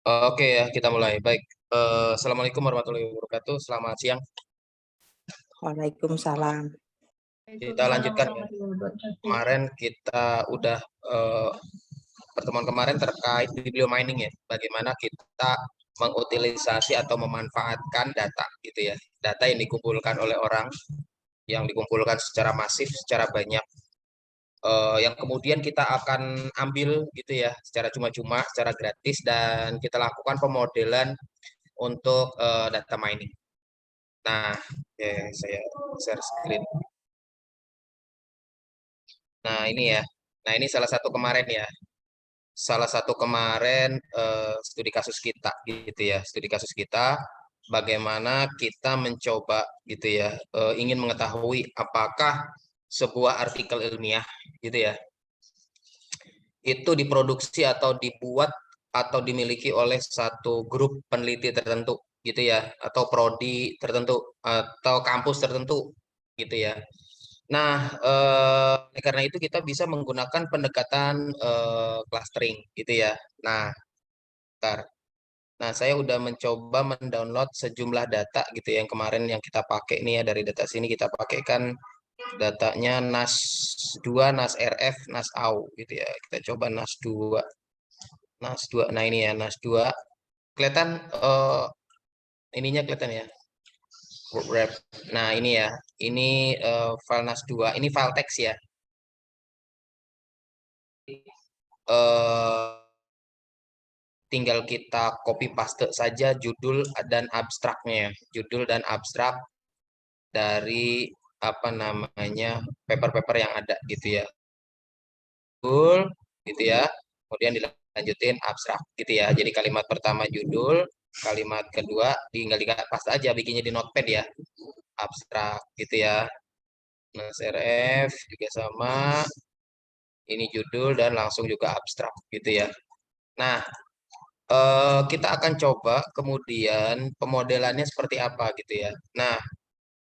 Oke ya, kita mulai. Baik. Assalamualaikum warahmatullahi wabarakatuh. Selamat siang. Waalaikumsalam. Kita lanjutkan ya. Kemarin kita udah pertemuan kemarin terkait biblio mining ya. Bagaimana kita mengutilisasi atau memanfaatkan data gitu ya. Data yang dikumpulkan oleh orang, yang dikumpulkan secara masif, secara banyak, yang kemudian kita akan ambil gitu ya, secara cuma-cuma, secara gratis, dan kita lakukan pemodelan untuk data mining. Nah, oke, saya share screen. Nah, ini ya. Nah, ini salah satu kemarin ya. Salah satu kemarin studi kasus kita gitu ya. Studi kasus kita bagaimana kita mencoba gitu ya, ingin mengetahui apakah sebuah artikel ilmiah gitu ya, itu diproduksi atau dibuat atau dimiliki oleh satu grup peneliti tertentu gitu ya, atau prodi tertentu atau kampus tertentu gitu ya. Nah, karena itu kita bisa menggunakan pendekatan clustering gitu ya. Nah, bentar. Nah, saya udah mencoba mendownload sejumlah data gitu ya, yang kemarin yang kita pakai nih ya, dari data sini kita pakai kan datanya NAS 2, NAS RF, NAS AU gitu ya. Kita coba NAS 2. NAS 2. Nah, ini ya NAS 2. Kelihatan ininya kelihatan ya. Wrap. Nah, ini ya. Ini file NAS 2. Ini file teks ya. eh Tinggal kita copy paste saja judul dan abstraknya, judul dan abstrak dari apa namanya paper-paper yang ada gitu ya, judul gitu ya, kemudian dilanjutin abstrak gitu ya. Jadi kalimat pertama judul, kalimat kedua tinggal di paste aja, bikinnya di notepad ya, abstrak gitu ya. Nah, CRF juga sama, ini judul dan langsung juga abstrak gitu ya. Nah, kita akan coba kemudian pemodelannya seperti apa gitu ya. Nah,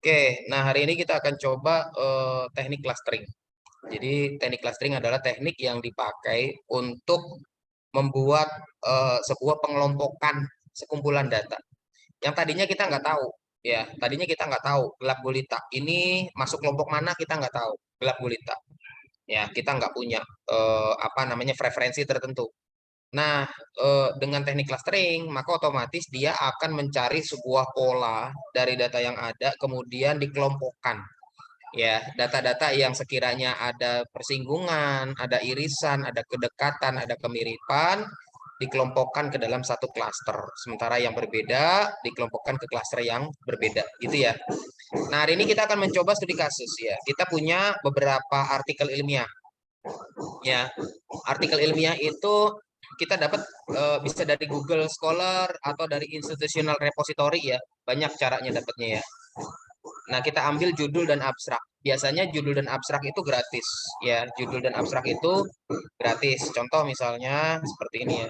oke. Nah, hari ini kita akan coba teknik clustering. Jadi, teknik clustering adalah teknik yang dipakai untuk membuat sebuah pengelompokan sekumpulan data. Yang tadinya kita nggak tahu, ya. Tadinya kita nggak tahu gelap gulita. Ini masuk kelompok mana kita nggak tahu gelap gulita. Ya, kita nggak punya apa namanya preferensi tertentu. Nah, dengan teknik clustering, maka otomatis dia akan mencari sebuah pola dari data yang ada, kemudian dikelompokkan. Ya, data-data yang sekiranya ada persinggungan, ada irisan, ada kedekatan, ada kemiripan, dikelompokkan ke dalam satu klaster. Sementara yang berbeda dikelompokkan ke klaster yang berbeda, gitu ya. Nah, hari ini kita akan mencoba studi kasus ya. Kita punya beberapa artikel ilmiah. Ya, artikel ilmiah itu kita dapat bisa dari Google Scholar atau dari institutional repository ya. Banyak caranya dapatnya ya. Nah, kita ambil judul dan abstrak. Biasanya judul dan abstrak itu gratis ya. Judul dan abstrak itu gratis. Contoh misalnya seperti ini ya.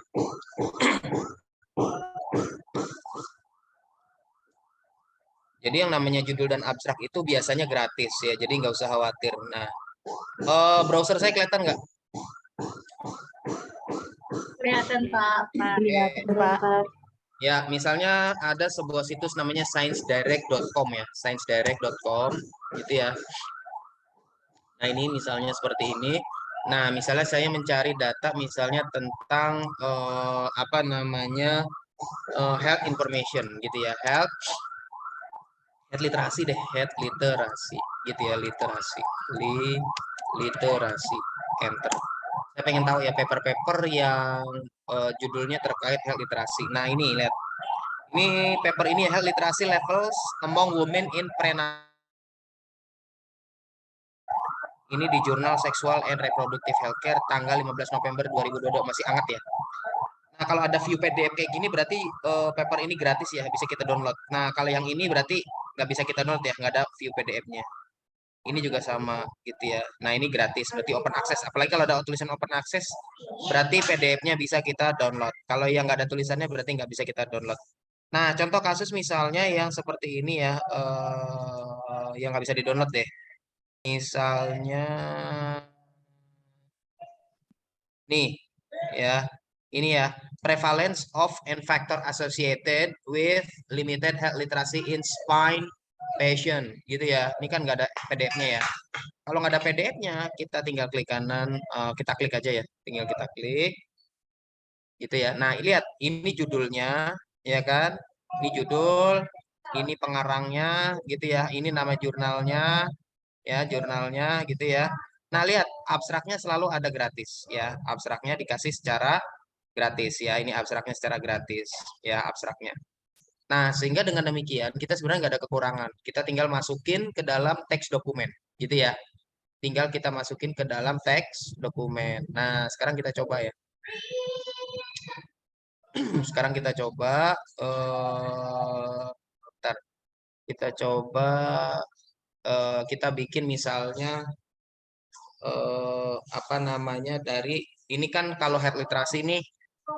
Jadi yang namanya judul dan abstrak itu biasanya gratis ya. Jadi nggak usah khawatir. Nah, browser saya kelihatan nggak? Kelihatan Pak. Kelihatan, Pak. Ya, misalnya ada sebuah situs namanya sciencedirect.com ya, sciencedirect.com gitu ya. Nah, ini misalnya seperti ini. Nah, misalnya saya mencari data misalnya tentang apa namanya health information gitu ya, health literasi deh, health literasi gitu ya, literasi, literasi, enter. Saya pengen tahu ya paper-paper yang judulnya terkait health literasi. Nah, ini lihat. Ini paper ini health literacy levels among women in prenatal. Ini di jurnal Sexual and Reproductive Healthcare tanggal 15 November 2022, masih hangat ya. Nah, kalau ada view PDF kayak gini berarti paper ini gratis ya, bisa kita download. Nah, kalau yang ini berarti nggak bisa kita download ya, nggak ada view PDF-nya. Ini juga sama gitu ya. Nah, ini gratis, berarti open access. Apalagi kalau ada tulisan open access, berarti PDF-nya bisa kita download. Kalau yang nggak ada tulisannya berarti nggak bisa kita download. Nah, contoh kasus misalnya yang seperti ini ya, yang nggak bisa di-download deh. Misalnya, nih, ya, ini ya. prevalence of and factor associated with limited health literacy in spine patient gitu ya. Ini kan nggak ada PDF-nya ya. Kalau nggak ada PDF-nya, kita tinggal klik kanan, kita klik aja ya. Tinggal kita klik gitu ya. Nah, lihat ini judulnya ya kan? Ini judul, ini pengarangnya gitu ya. Ini nama jurnalnya ya, jurnalnya gitu ya. Nah, lihat abstraknya selalu ada gratis ya. Abstraknya dikasih secara gratis ya. Ini abstraknya secara gratis ya, abstraknya. Nah, sehingga dengan demikian kita sebenarnya nggak ada kekurangan. Kita tinggal masukin ke dalam teks dokumen gitu ya. Tinggal kita masukin ke dalam teks dokumen. Nah, sekarang kita coba ya. Sekarang kita coba bentar. Kita coba kita bikin misalnya apa namanya dari ini kan kalau health literasi ini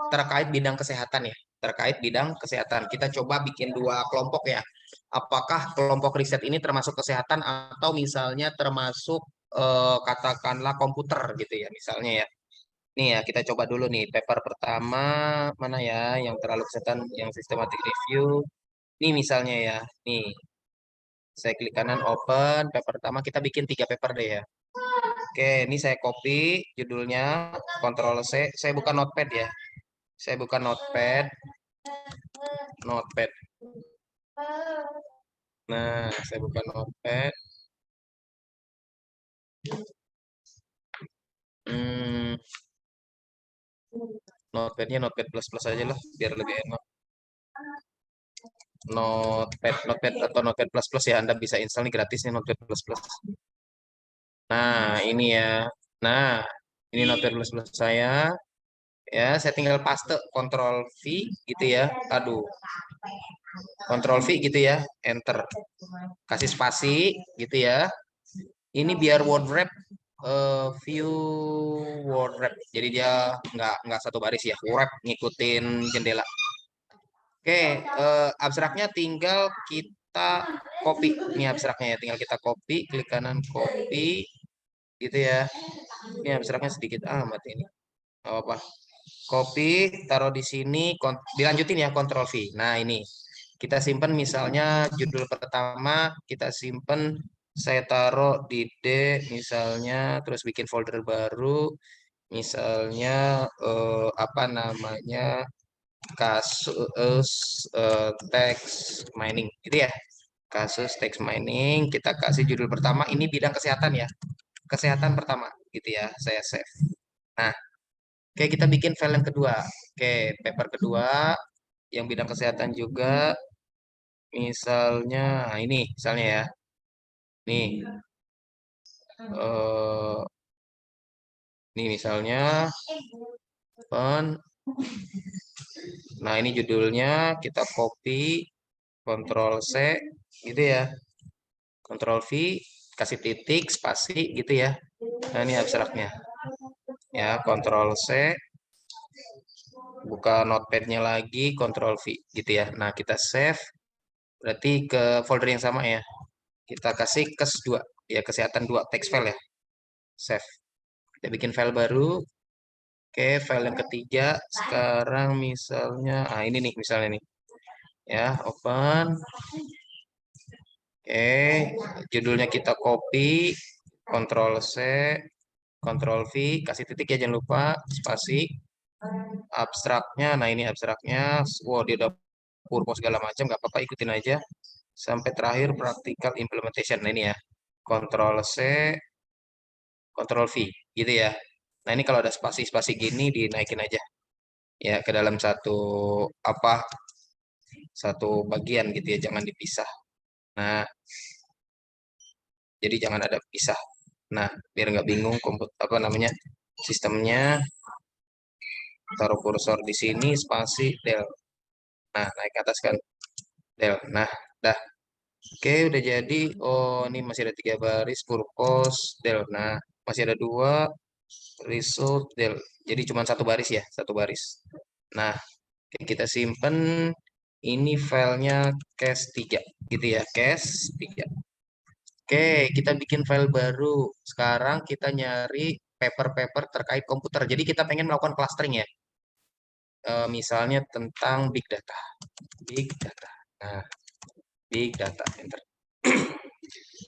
terkait bidang kesehatan ya, terkait bidang kesehatan. Kita coba bikin dua kelompok ya. Apakah kelompok riset ini termasuk kesehatan atau misalnya termasuk katakanlah komputer gitu ya, misalnya ya. Nih ya, kita coba dulu nih paper pertama mana ya yang terlalu kesehatan, yang systematic review. Nih misalnya ya, nih saya klik kanan open, paper pertama kita bikin 3 paper deh ya. Oke, ini saya copy judulnya, Ctrl C. Saya buka notepad ya. Saya buka notepad, notepad. Nah, saya buka notepad. Hmm, notepadnya notepad plus plus aja lah, biar lebih enak. Notepad, notepad atau notepad plus plus ya, Anda bisa install nih gratisnya notepad plus plus. Nah, ini ya. Nah, ini notepad plus plus saya. Ya, saya tinggal paste Ctrl V gitu ya. Aduh, Ctrl V gitu ya, enter. Kasih spasi gitu ya. Ini biar word wrap view word wrap. Jadi dia nggak satu baris ya, wrap ngikutin jendela. Oke, abstraknya tinggal kita copy. Ini abstraknya ya, tinggal kita copy, klik kanan copy gitu ya. Ini abstraknya sedikit amat ini. Nggak apa-apa. Copy, taruh di sini, dilanjutin ya, Ctrl V. Nah, ini kita simpen misalnya judul pertama, kita simpen, saya taruh di D misalnya, terus bikin folder baru, misalnya apa namanya, kasus text mining, gitu ya. Kasus text mining, kita kasih judul pertama, ini bidang kesehatan ya, kesehatan pertama, gitu ya, saya save. Nah, oke, kita bikin file yang kedua. Oke, paper kedua yang bidang kesehatan juga. Misalnya, nah ini misalnya ya. Nih, eh nih misalnya, open. Nah, ini judulnya kita copy, Ctrl C, gitu ya. Ctrl V, kasih titik, spasi, gitu ya. Nah, ini abstraknya. Ya, Ctrl C, buka notepadnya lagi, Ctrl V, gitu ya. Nah, kita save. Berarti ke folder yang sama ya. Kita kasih kes 2 ya, kesehatan 2 text file ya. Save. Kita bikin file baru. Oke, file yang ketiga sekarang misalnya ini nih misalnya nih. Ya, open. Oke, judulnya kita copy, Ctrl C, Ctrl V, kasih titik ya jangan lupa, spasi. Abstraknya, nah ini abstraknya. Wow, dia udah purpo segala macam, nggak apa-apa ikutin aja. Sampai terakhir practical implementation. Nah ini ya. Ctrl C, Ctrl V gitu ya. Nah, ini kalau ada spasi-spasi gini dinaikin aja ya ke dalam satu apa satu bagian gitu ya, jangan dipisah. Nah, jadi jangan ada pisah. Nah, biar nggak bingung apa namanya sistemnya, taruh kursor di sini spasi del. Nah, naik ke atas kan del. Nah, dah. Oke, udah jadi. Oh, ini masih ada 3 baris purpose del. Nah, masih ada 2 result del. Jadi cuma satu baris ya, satu baris. Nah, oke, kita simpen. Ini filenya case 3 gitu ya, case 3. Oke, kita bikin file baru. Sekarang kita nyari paper-paper terkait komputer. Jadi kita pengen melakukan clustering ya. misalnya tentang big data. Big data. Nah, big data. Enter.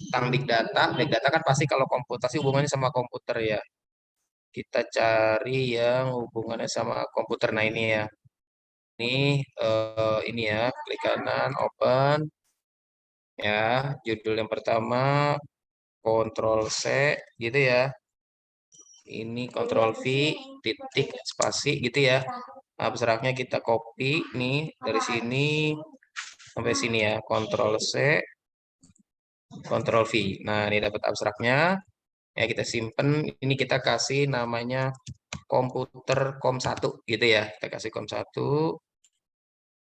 Tentang big data kan pasti kalau komputasi hubungannya sama komputer ya. Kita cari yang hubungannya sama komputer. Nah ini ya. Ini ya, klik kanan, open. Ya, judul yang pertama, Ctrl C, gitu ya. Ini Ctrl V, titik, spasi, gitu ya. Abstraknya kita copy nih dari sini sampai sini ya. Ctrl C, Ctrl V. Nah, ini dapat abstraknya. Ya, kita simpen. Ini kita kasih namanya komputer COM1 gitu ya. Kita kasih COM1.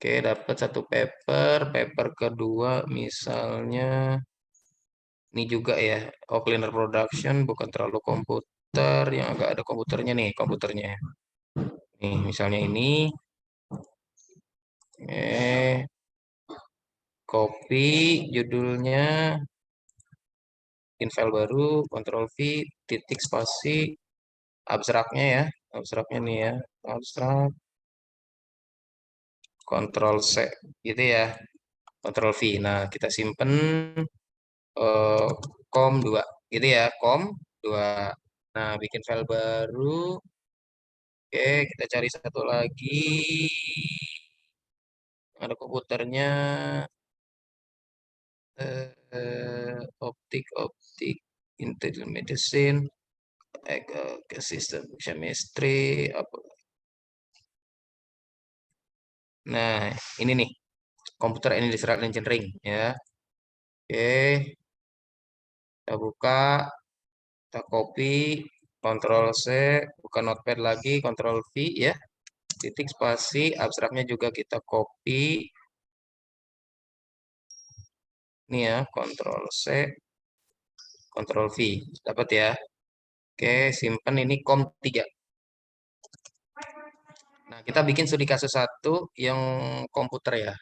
Oke, dapat satu paper. Paper kedua misalnya ini juga ya. Oh, cleaner production bukan terlalu komputer yang agak ada komputernya nih, komputernya. Nih, misalnya ini. Copy judulnya, bikin file baru, Ctrl V, titik spasi, abstraknya ya, abstraknya nih ya, abstrak, Ctrl C, gitu ya, Ctrl V. Nah, kita simpen eh, com2, gitu ya, com2. Nah, bikin file baru. Oke, kita cari satu lagi. Ada komputernya. Optik, Intel Medicine, ke sistem chemistry, apa. Nah, ini nih, komputer industrial engineering ya. Oke, kita buka, kita copy, Ctrl C, buka notepad lagi, Ctrl V ya. Titik spasi, abstraknya juga kita copy. Ini ya, Ctrl C, Ctrl V. Dapat ya. Oke, simpan ini COM3. Nah, kita bikin studi kasus satu yang komputer ya.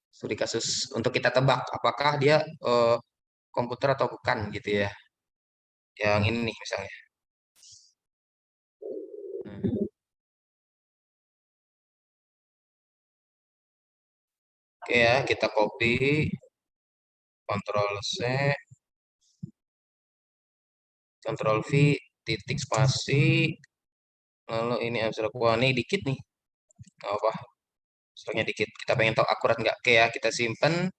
Studi kasus untuk kita tebak apakah dia komputer atau bukan gitu ya. Yang ini nih misalnya. Nah, oke ya, kita copy, Ctrl C, Ctrl V, titik spasi, lalu ini abstrak. Wah, ini dikit nih. Nggak apa, abstraknya dikit. Kita pengen tahu akurat nggak? Oke ya, kita simpen.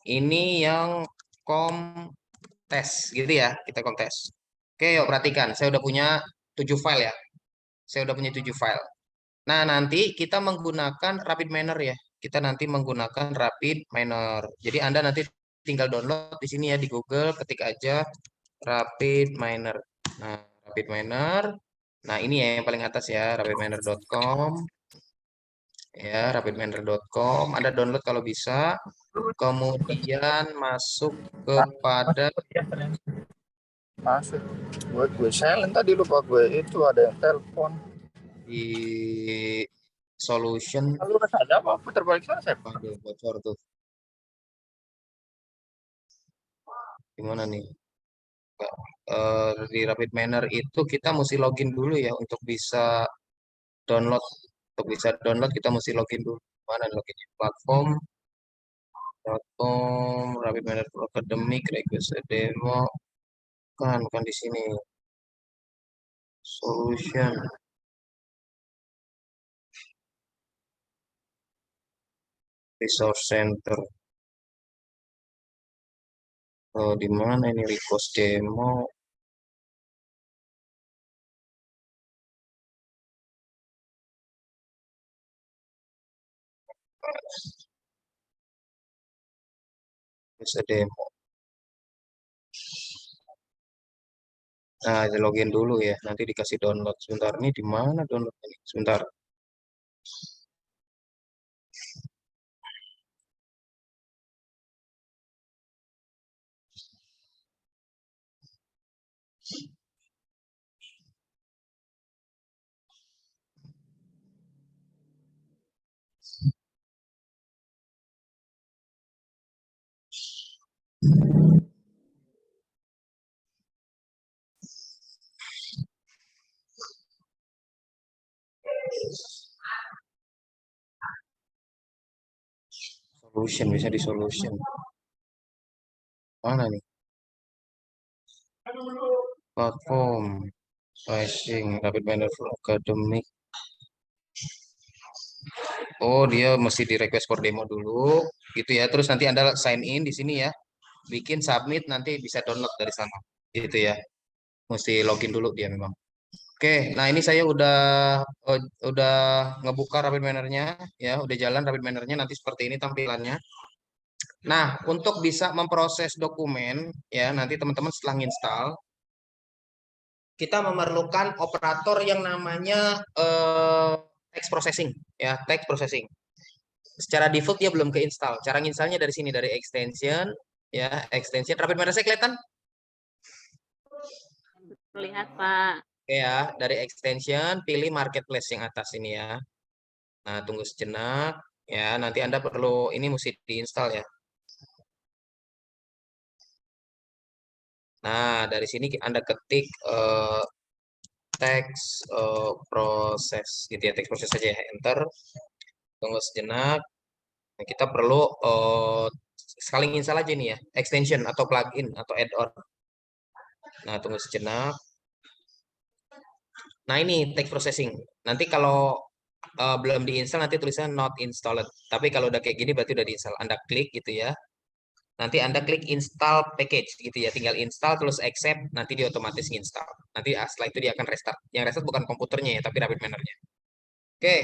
Ini yang kom tes gitu ya, kita kom tes. Oke, yuk perhatikan. Saya udah punya 7 file ya. Saya udah punya 7 file. Nah, nanti kita menggunakan Rapid Miner ya. Kita nanti menggunakan Rapid Miner. Jadi Anda nanti tinggal download di sini ya di Google, ketik aja Rapid Miner. Nah, Rapid Miner. Nah, ini ya yang paling atas ya, rapidminer.com. Ya, rapidminer.com. Anda download kalau bisa. Kemudian masuk kepada Masuk ya, ternyata. Masuk. Gue silent tadi, lupa gue itu ada yang telepon. di solution. Lalu ada apa? Putar balik sana saya. Aduh, bocor tuh. Gimana nih? Di Rapid Miner itu kita mesti login dulu ya untuk bisa download. Untuk bisa download kita mesti login dulu. Mana login? Platform Rapid Miner Pro Academic, request a demo. Bukan di sini. Solution, Resource Center. Oh, di mana ini request demo? Request a demo. Nah, login dulu ya. Nanti dikasih download. Sebentar, ini di mana download ini? Sebentar. Solution, bisa di solution. Mana nih? Platform, pricing, rapid manner for academic. Oh, dia mesti di request for demo dulu, gitu ya. Terus nanti Anda sign in di sini ya. Bikin submit, nanti bisa download dari sana. Gitu ya. Mesti login dulu dia memang. Oke, nah ini saya udah ngebuka rapid manner-nya ya, udah jalan rapid manner-nya, nanti seperti ini tampilannya. Nah, untuk bisa memproses dokumen ya, nanti teman-teman setelah install kita memerlukan operator yang namanya text processing ya, text processing. Secara default dia belum keinstall. Cara nginstalnya dari sini, dari extension ya, extension rapid manner saya kelihatan. Terlihat, Pak. Oke ya, dari extension pilih marketplace yang atas ini ya. Nah, tunggu sejenak ya, nanti Anda perlu ini mesti diinstal ya. Nah, dari sini Anda ketik text proses gitu ya, text proses saja ya, enter. Tunggu sejenak. Nah, kita perlu sekali install aja nih ya, extension atau plugin atau add-on. Nah, tunggu sejenak. Nah, ini text processing. Nanti kalau belum diinstal nanti tulisannya not installed. Tapi kalau udah kayak gini berarti udah diinstal. Anda klik gitu ya. Nanti Anda klik install package gitu ya. Tinggal install terus accept, nanti dia otomatis install. Nanti setelah itu dia akan restart. Yang restart bukan komputernya ya, tapi rapid manner-nya. Oke,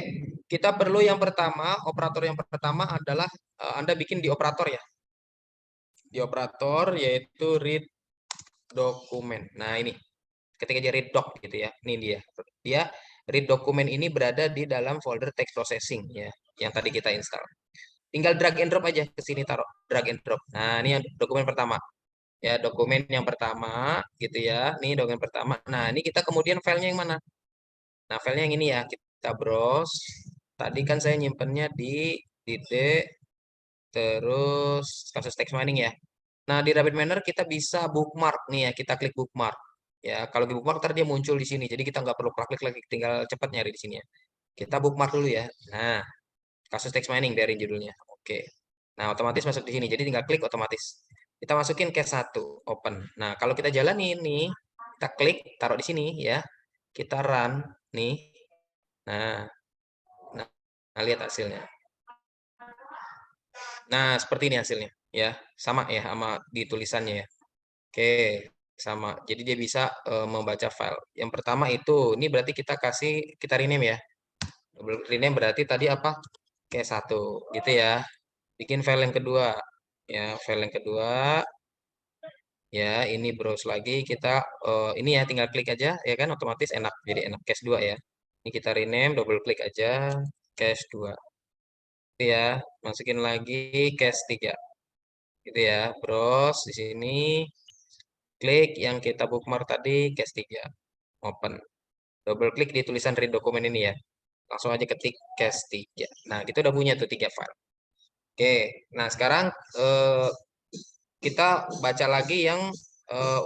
kita perlu yang pertama, operator yang pertama adalah Anda bikin di operator ya. Di operator yaitu read dokumen. Nah, ini ketika dia read doc gitu ya. Ini dia. Dia read dokumen ini berada di dalam folder text processing ya, yang tadi kita install. Tinggal drag and drop aja ke sini, taruh drag and drop. Nah, ini yang dokumen pertama. Ya, dokumen yang pertama gitu ya. Ini dokumen pertama. Nah, ini kita kemudian filenya yang mana? Nah, filenya yang ini ya. Kita browse. Tadi kan saya nyimpennya di D terus kasus text mining ya. Nah, di Rapid Manner kita bisa bookmark nih ya. Kita klik bookmark. Ya, kalau di bookmark ntar dia muncul di sini. Jadi kita nggak perlu klik lagi, tinggal cepat nyari di sini ya. Kita bookmark dulu ya. Nah, kasus text mining dari judulnya. Oke. Nah, otomatis masuk di sini. Jadi tinggal klik otomatis. Kita masukin case 1, open. Nah, kalau kita jalani nih, kita klik, taruh di sini ya. Kita run nih. Nah, nah, nah lihat hasilnya. Nah, seperti ini hasilnya ya. Sama ya sama di tulisannya ya. Oke, sama. Jadi dia bisa membaca file. Yang pertama itu, ini berarti kita rename ya. Rename berarti tadi apa? Case 1 gitu ya. Bikin file yang kedua. Ya, file yang kedua. Ya, ini browse lagi. Kita ini ya tinggal klik aja ya kan otomatis enak. Jadi enak case 2 ya. Ini kita rename, double klik aja case 2. Gitu ya. Masukin lagi case 3. Gitu ya. Browse di sini. Klik yang kita bookmark tadi case 3. Open. Double klik di tulisan read dokumen ini ya. Langsung aja ketik case 3. Nah, itu udah punya tuh 3 file. Oke. Nah, sekarang kita baca lagi yang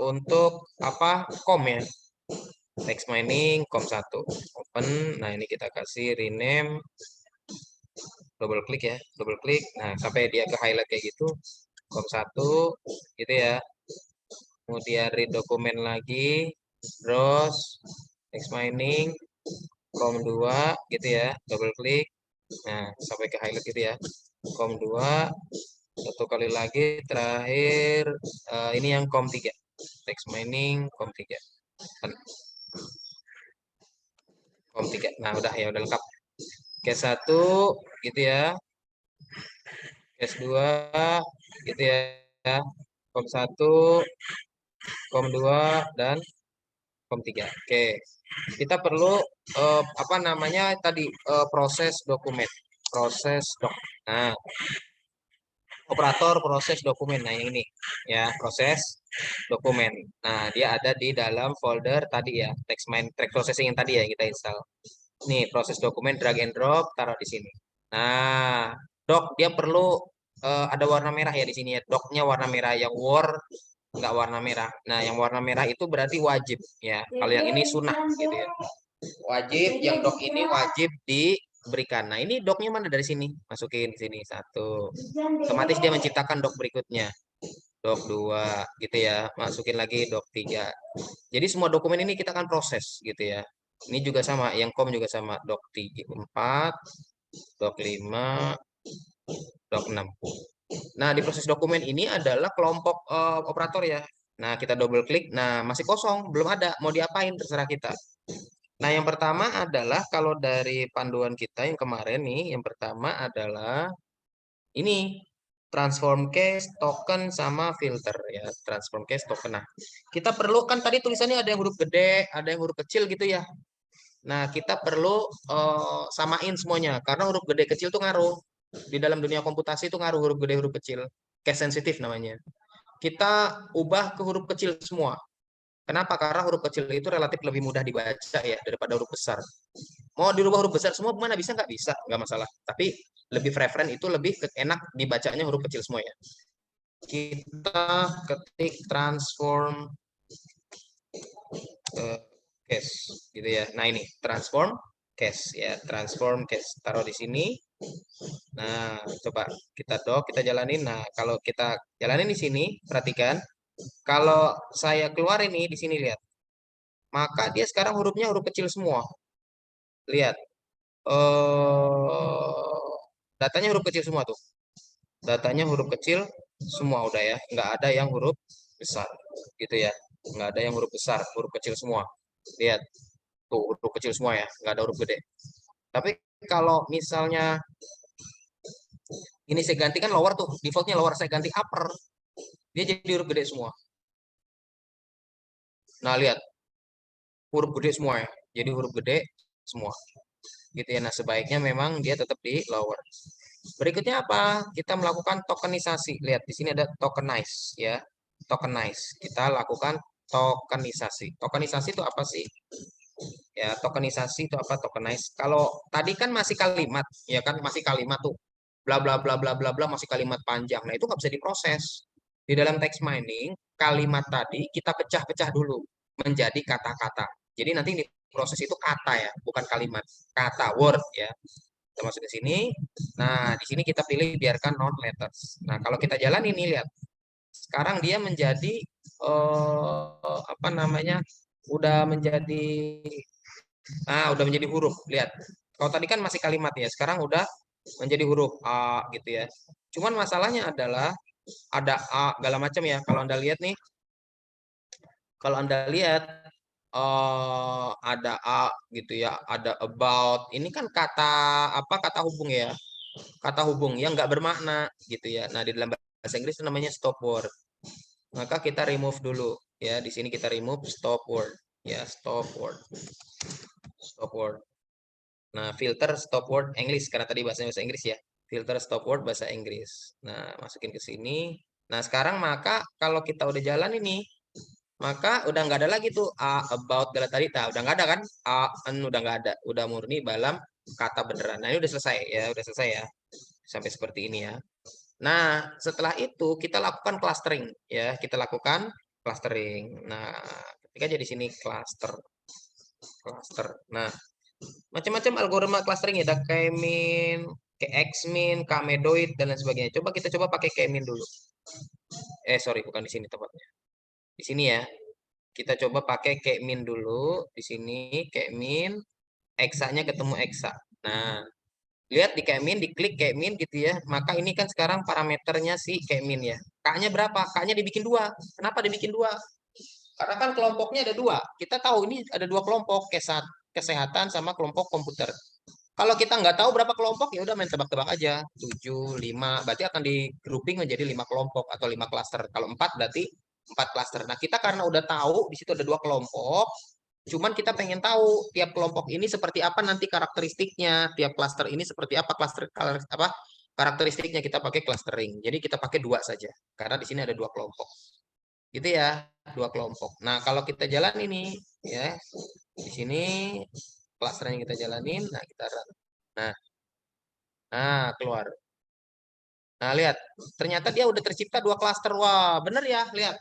untuk apa com ya, text mining com 1 open. Nah, ini kita kasih rename, double klik ya, double klik. Nah, sampai dia ke highlight kayak gitu, com 1 gitu ya. Kemudian read dokumen lagi, browse text mining com 2 gitu ya, double klik. Nah, sampai ke highlight gitu ya, com 2 satu kali lagi terakhir ini yang com 3 text mining com 3 com 3. Nah, udah ya, udah lengkap. Case 1 gitu ya. Case 2 gitu ya. Com 1, com 2 dan com 3. Oke. Kita perlu apa namanya tadi proses dokumen. Proses dok. Nah, operator proses dokumen. Nah, yang ini ya, proses dokumen. Nah, dia ada di dalam folder tadi ya, text processing yang tadi ya kita install. Nih, proses dokumen drag and drop taruh di sini. Nah, doc dia perlu ada warna merah ya di sini ya. Docnya warna merah, yang war nggak warna merah. Nah, yang warna merah itu berarti wajib ya. Kalau yang ini sunnah gitu ya. Wajib, yang doc ini wajib berikan. Nah, ini doknya mana dari sini? Masukin sini 1. Otomatis dia menciptakan dok berikutnya. Dok 2 gitu ya. Masukin lagi dok 3. Jadi semua dokumen ini kita akan proses gitu ya. Ini juga sama, yang kom juga sama. Dok 3, 4, dok 5, dok 6. Nah, di proses dokumen ini adalah kelompok operator ya. Nah, kita double klik. Nah, masih kosong, belum ada. Mau diapain terserah kita. Nah, yang pertama adalah kalau dari panduan kita yang kemarin nih, yang pertama adalah ini transform case, token sama filter ya. Transform case, token. Nah, kita perlu kan tadi tulisannya ada yang huruf gede, ada yang huruf kecil gitu ya. Nah, kita perlu samain semuanya karena huruf gede kecil tuh ngaruh. Di dalam dunia komputasi itu ngaruh huruf gede huruf kecil. Case sensitif namanya. Kita ubah ke huruf kecil semua. Kenapa? Karena huruf kecil itu relatif lebih mudah dibaca ya daripada huruf besar. Mau dirubah huruf besar semua mana bisa nggak bisa, nggak masalah. Tapi lebih preference itu lebih enak dibacanya huruf kecil semua ya. Kita ketik transform case gitu ya. Nah ini transform case ya, transform case taruh di sini. Nah coba kita kita jalanin. Nah kalau kita jalanin di sini, perhatikan. Kalau saya keluar ini di sini lihat, maka dia sekarang hurufnya huruf kecil semua. Lihat, datanya huruf kecil semua tuh. Datanya huruf kecil semua udah ya, nggak ada yang huruf besar, gitu ya. Nggak ada yang huruf besar, huruf kecil semua. Lihat, tuh huruf kecil semua ya, nggak ada huruf gede. Tapi kalau misalnya ini saya gantikan lower tuh, defaultnya lower, saya ganti upper, dia jadi huruf gede semua. Nah lihat, huruf gede semua ya, jadi huruf gede semua. Gitu ya. Nah, sebaiknya memang dia tetap di lower. Berikutnya apa? Kita melakukan tokenisasi. Lihat di sini ada tokenize ya. Tokenize. Kita lakukan tokenisasi. Tokenisasi itu apa sih? Ya, tokenisasi itu apa? Tokenize. Kalau tadi kan masih kalimat, ya kan masih kalimat tuh. Bla bla bla bla bla bla masih kalimat panjang. Nah, itu nggak bisa diproses. Di dalam text mining, kalimat tadi kita pecah-pecah dulu menjadi kata-kata. Jadi nanti di proses itu kata ya, bukan kalimat. Kata word ya. Kita masuk ke sini. Nah, di sini kita pilih biarkan non letters. Nah, kalau kita jalan ini lihat. Sekarang dia menjadi apa namanya? Udah menjadi huruf. Lihat. Kalau tadi kan masih kalimat ya, sekarang udah menjadi huruf A gitu ya. Cuman masalahnya adalah ada A segala macam ya. Kalau Anda lihat ada a gitu ya, ada about. Ini kan kata apa? Kata hubung ya. Kata hubung yang nggak bermakna gitu ya. Nah, di dalam bahasa Inggris itu namanya stop word. Maka kita remove dulu ya. Di sini kita remove stop word ya, stop word. Stop word. Nah, filter stop word English karena tadi bahasa Inggris ya. Filter stop word bahasa Inggris. Nah, masukin ke sini. Nah, sekarang maka kalau kita udah jalan ini, maka udah nggak ada lagi tuh about dari tadi, udah nggak ada kan, udah nggak ada, udah murni dalam kata beneran. Nah ini udah selesai ya, sampai seperti ini ya. Nah setelah itu kita lakukan clustering ya, Nah ketika aja di sini cluster. Nah macam-macam algoritma clustering ya, ada K-min, X-min, K-medoid dan lain sebagainya. Kita coba pakai K-min dulu. Sorry bukan di sini tempatnya. Di sini ya. Kita coba pakai K-min dulu. Di sini K-min, Exa-nya ketemu Exa. Nah, lihat di K-min, diklik K-min gitu ya. Maka ini kan sekarang parameternya si K-min ya. K-nya berapa? K-nya dibikin 2. Kenapa dibikin 2? Karena kan kelompoknya ada 2. Kita tahu ini ada 2 kelompok, kesehatan sama kelompok komputer. Kalau kita nggak tahu berapa kelompok, ya udah main tebak-tebak aja. 7, 5, berarti akan di grouping menjadi 5 kelompok atau 5 klaster. Kalau 4 berarti 4 klaster. Nah, kita karena udah tahu di situ ada 2 kelompok, cuman kita pengen tahu tiap kelompok ini seperti apa nanti karakteristiknya, tiap klaster ini seperti apa karakteristiknya, kita pakai clustering. Jadi kita pakai 2 saja karena di sini ada 2 kelompok. Gitu ya, 2 kelompok. Nah, kalau kita jalan ini ya, di sini cluster yang kita jalanin, nah kita run. Nah, keluar. Nah, lihat. Ternyata dia udah tercipta 2 klaster. Wah, bener ya, lihat.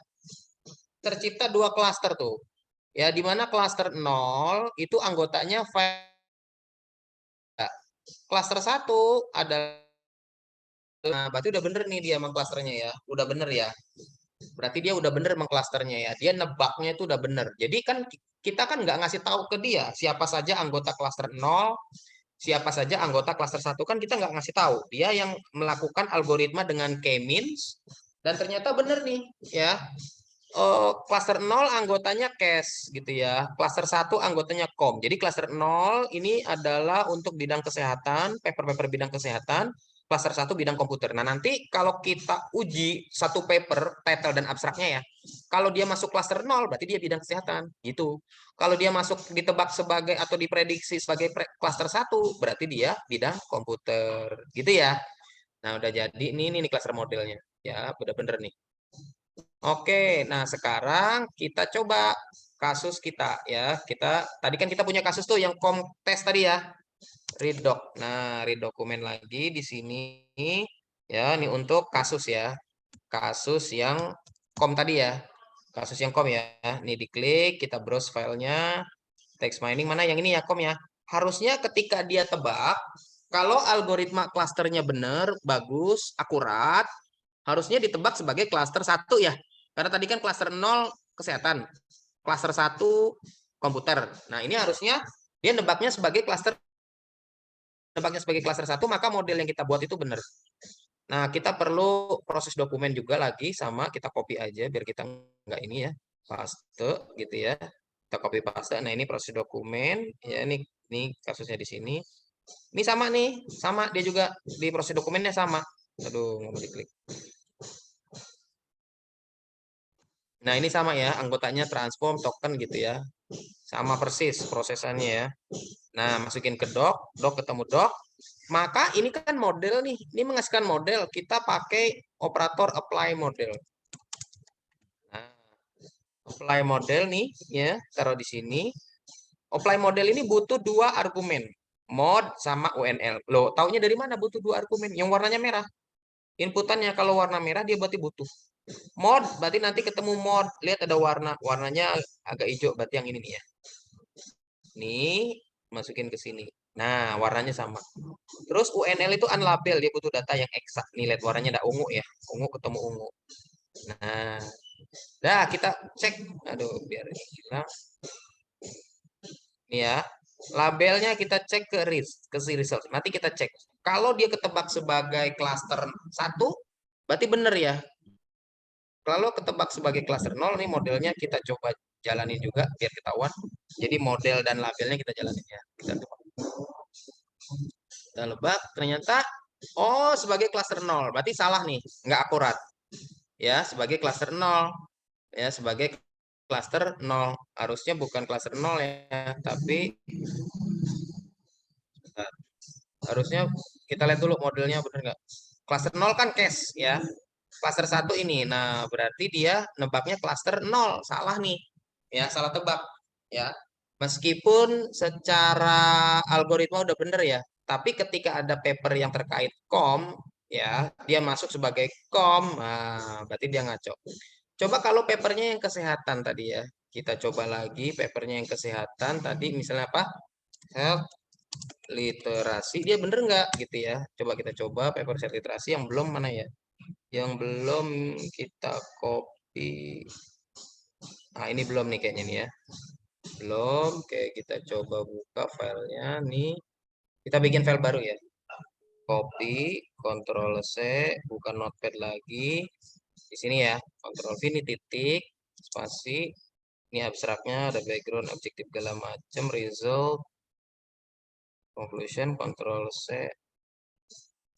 Tercipta 2 klaster tuh. Ya, di mana klaster 0 itu anggotanya file. Klaster 1 adalah, nah berarti udah bener nih dia mengklasternya ya. Udah bener ya. Berarti dia udah bener mengklasternya ya. Dia nebaknya itu udah bener. Jadi kan kita kan nggak ngasih tahu ke dia siapa saja anggota klaster 0, siapa saja anggota klaster 1 kan kita nggak ngasih tahu. Dia yang melakukan algoritma dengan k-means dan ternyata bener nih ya. Klaster 0 anggotanya cash gitu ya. Klaster 1 anggotanya kom. Jadi klaster 0 ini adalah untuk bidang kesehatan, paper-paper bidang kesehatan. Klaster 1 bidang komputer. Nah, nanti kalau kita uji satu paper, title dan abstraknya ya. Kalau dia masuk klaster 0, berarti dia bidang kesehatan. Gitu. Kalau dia masuk ditebak sebagai atau diprediksi sebagai klaster 1, berarti dia bidang komputer. Gitu ya. Nah, udah jadi. Ini klaster modelnya. Ya, udah bener nih. Oke, nah sekarang kita coba kasus kita ya. Tadi kan kita punya kasus tuh yang kom tes tadi ya. Read doc. Nah, read dokumen lagi di sini ya. Ini untuk kasus ya. Kasus yang kom tadi ya. Kasus yang kom ya. Ini diklik, kita browse filenya. Text mining mana yang ini ya kom ya. Harusnya ketika dia tebak, kalau algoritma klasternya benar, bagus, akurat, harusnya ditebak sebagai klaster 1 ya. Karena tadi kan klaster 0 kesehatan, klaster 1 komputer. Nah, ini harusnya dia nebaknya sebagai klaster 1, maka model yang kita buat itu benar. Nah, kita perlu proses dokumen juga lagi sama kita copy aja biar kita nggak ini ya, paste gitu ya. Kita copy paste. Nah, ini proses dokumen ya, ini kasusnya di sini. Ini sama nih, sama dia juga di proses dokumennya sama. Aduh, nggak mau diklik. Nah, ini sama ya, anggotanya transform, token gitu ya. Sama persis prosesannya ya. Nah, masukin ke doc ketemu doc. Maka ini kan model nih, ini menghasilkan model. Kita pakai operator apply model. Nah, apply model nih ya, taruh di sini. Apply model ini butuh 2 argumen. Mod sama UNL. Loh, taunya dari mana butuh 2 argumen? Yang warnanya merah. Inputannya kalau warna merah dia berarti butuh. Mod berarti nanti ketemu mod. Lihat ada warnanya agak hijau berarti yang ini nih ya. Nih, masukin ke sini. Nah, warnanya sama. Terus UNL itu unlabel, dia butuh data yang eksak. Nih, lihat warnanya ada ungu ya. Ungu ketemu ungu. Nah, dah kita cek. Aduh, biar ini hilang. Nih ya. Labelnya kita cek ke si result. Nanti kita cek. Kalau dia ketebak sebagai klaster 1, berarti benar ya. Kalau ketebak sebagai klaster 0, nih modelnya kita coba jalanin juga biar ketahuan. Jadi model dan labelnya kita jalanin ya. Kita lebak, ternyata sebagai klaster 0. Berarti salah nih, nggak akurat. Ya, sebagai klaster 0. Ya, sebagai klaster 0. Harusnya bukan klaster 0 ya, tapi harusnya kita lihat dulu modelnya benar nggak. Klaster 0 kan cache ya. Klaster 1 ini. Nah, berarti dia nebaknya klaster 0. Salah nih. Ya, salah tebak. Ya. Meskipun secara algoritma udah bener ya, tapi ketika ada paper yang terkait kom, ya, dia masuk sebagai kom, nah, berarti dia ngaco. Coba kalau papernya yang kesehatan tadi ya, kita coba lagi papernya yang kesehatan tadi, misalnya apa? Health literasi, dia bener nggak gitu ya? Coba kita coba paper health literasi yang belum mana ya? Yang belum kita copy. Nah, ini belum nih kayaknya nih ya. Belum, kayak kita coba buka filenya nih. Kita bikin file baru ya. Copy, Ctrl C, buka notepad lagi. Di sini ya, Ctrl V ini titik, spasi. Ini abstraknya, ada background, objektif segala macam, result, conclusion, Ctrl C,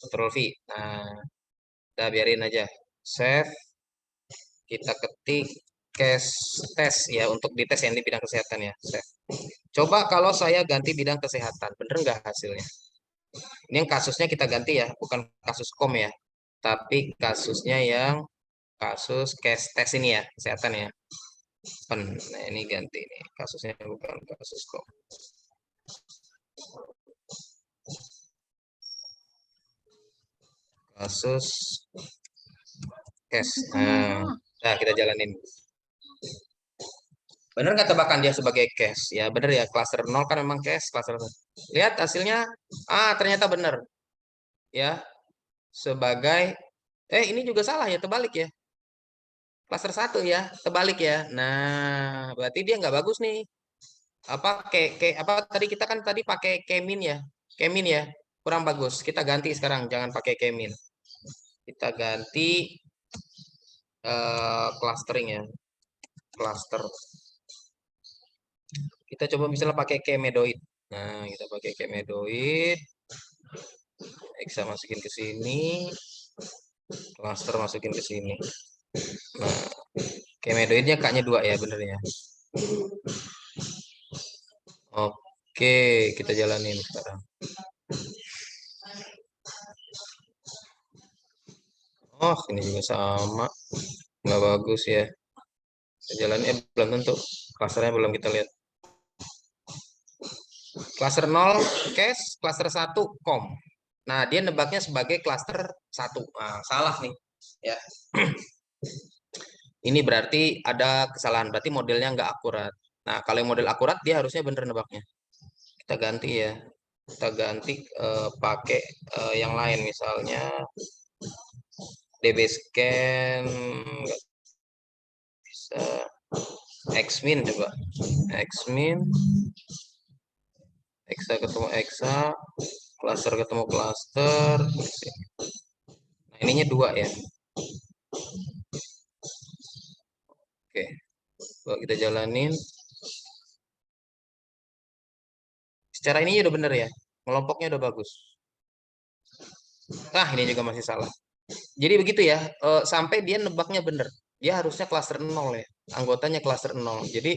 Ctrl V. Nah, kita biarin aja. Save, kita ketik case test ya untuk dites yang di bidang kesehatan ya. Save. Coba kalau saya ganti bidang kesehatan, bener nggak hasilnya? Ini yang kasusnya kita ganti ya, bukan kasus kom ya, tapi kasusnya yang kasus case test ini ya, kesehatan ya. Nah, ini ganti nih, kasusnya bukan kasus kom. Kasus case. Nah, kita jalanin. Bener nggak tebakan dia sebagai case? Ya bener ya, klaster 0 kan memang case, klaster 1. Lihat hasilnya. Ternyata benar. Ya, sebagai ini juga salah ya, terbalik ya. Klaster 1 ya, terbalik ya. Nah, berarti dia nggak bagus nih. Apa apa tadi kita kan tadi pakai kemin ya. Kemin ya. Kurang bagus. Kita ganti sekarang, jangan pakai kemin. Kita ganti clustering ya. Cluster. Kita coba misalnya pakai kemedoid. Nah, kita pakai kemedoid. Hexa masukin ke sini. Cluster masukin ke sini. Nah, kemedoidnya kaknya 2 ya, bener ya. Oke, kita jalanin sekarang. Oh, ini juga sama. Nggak bagus ya. Jalannya belum tentu. Klasternya belum kita lihat. Klaster 0, cache. Klaster 1, com. Nah, dia nebaknya sebagai klaster 1. Nah, salah nih. Ya. Ini berarti ada kesalahan. Berarti modelnya nggak akurat. Nah, kalau model akurat, dia harusnya bener nebaknya. Kita ganti ya. Kita ganti pakai yang lain. Misalnya dbscan. Nggak bisa. Xmin coba. Xmin. Exa ketemu Exa. Cluster ketemu cluster. Nah, ininya 2 ya. Oke. Kalau kita jalanin. Secara ini udah bener ya. Kelompoknya udah bagus. Nah, ini juga masih salah. Jadi begitu ya. Sampai dia nebaknya bener. Dia harusnya klaster 0 ya. Anggotanya klaster 0. Jadi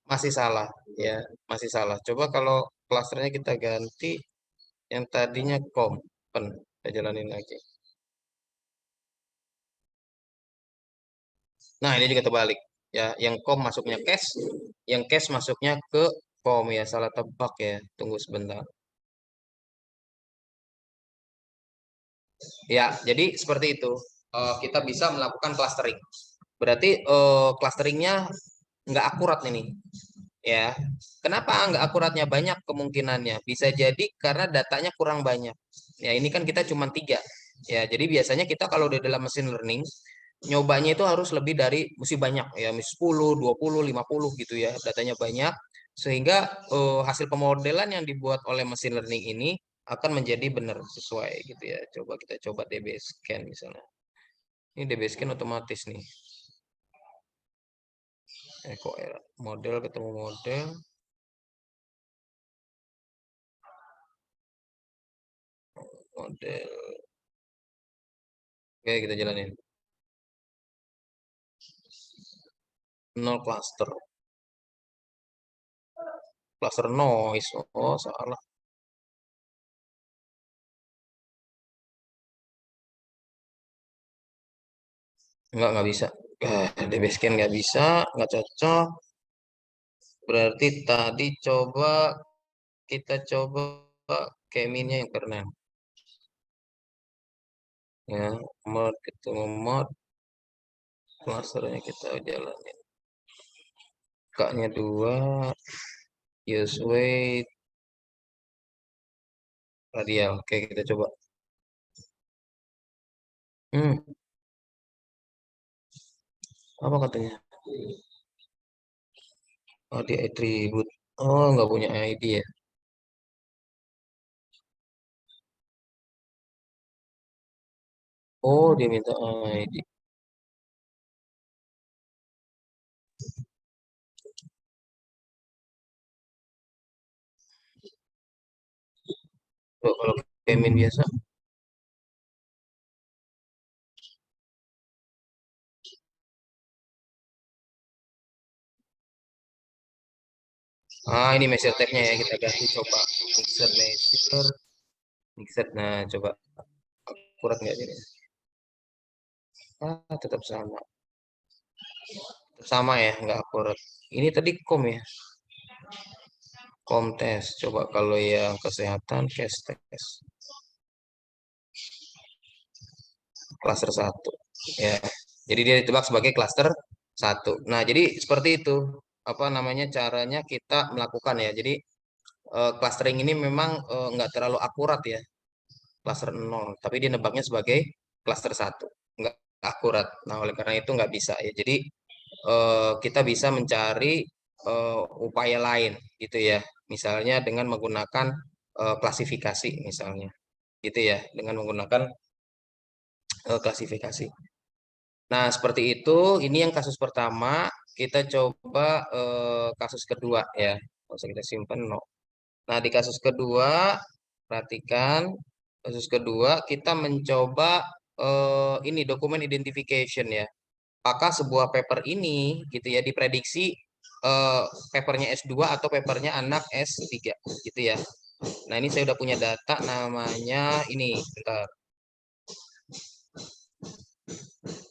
masih salah ya. Masih salah. Coba kalau klasternya kita ganti. Yang tadinya kompen. Kita jalanin lagi. Nah, ini juga terbalik. Ya, yang kom masuknya cache, yang cache masuknya ke kom ya. Salah tebak ya. Tunggu sebentar. Ya, jadi seperti itu. Kita bisa melakukan clustering. Berarti clusteringnya nggak akurat ini. Ya, kenapa nggak akuratnya? Banyak kemungkinannya. Bisa jadi karena datanya kurang banyak. Ya, ini kan kita cuma 3. Ya, jadi biasanya kita kalau di dalam machine learning, nyobanya itu harus lebih dari, mesti banyak. Ya, 10, 20, 50 gitu ya. Datanya banyak. Sehingga hasil pemodelan yang dibuat oleh machine learning ini akan menjadi benar sesuai gitu ya. Coba kita coba DB scan misalnya. Ini DB scan otomatis nih. Kok model ketemu model. Model. Oke, kita jalanin. 0 cluster. Cluster noise. Oh, salah. Nggak bisa. DB scan nggak bisa, nggak cocok. Berarti tadi kita coba keminnya yang pernah. Ya, mod ketemu mod. Clusternya kita jalanin. Kaknya 2. Use weight. Radial. Oke, kita coba. Apa katanya? Oh, di attribute. Oh, nggak punya ID ya. Oh, dia minta ID. Kalau kemin biasa. Ini measure tab-nya ya, kita ganti coba. Mixer. Nah, coba akurat nggak ini? Tetap sama. Tetap sama ya, nggak akurat. Ini tadi kom ya. Kom tes. Coba kalau yang kesehatan, case test. Cluster 1. Ya. Jadi dia ditebak sebagai cluster 1. Nah, jadi seperti itu. apa namanya caranya kita melakukan ya. Jadi clustering ini memang nggak terlalu akurat ya, cluster 0, tapi dia nebaknya sebagai cluster 1. Nggak akurat. Nah, oleh karena itu nggak bisa ya. Jadi kita bisa mencari upaya lain gitu ya. Misalnya dengan menggunakan klasifikasi misalnya. Gitu ya, dengan menggunakan klasifikasi. Nah, seperti itu. Ini yang kasus pertama. Kita coba kasus kedua ya. Nggak usah kita simpan, no. Nah, di kasus kedua, perhatikan. Kasus kedua, kita mencoba ini dokumen identification ya. Apakah sebuah paper ini gitu ya diprediksi eh, papernya S2 atau papernya anak S3 gitu ya. Nah, ini saya udah punya data namanya ini. Bentar.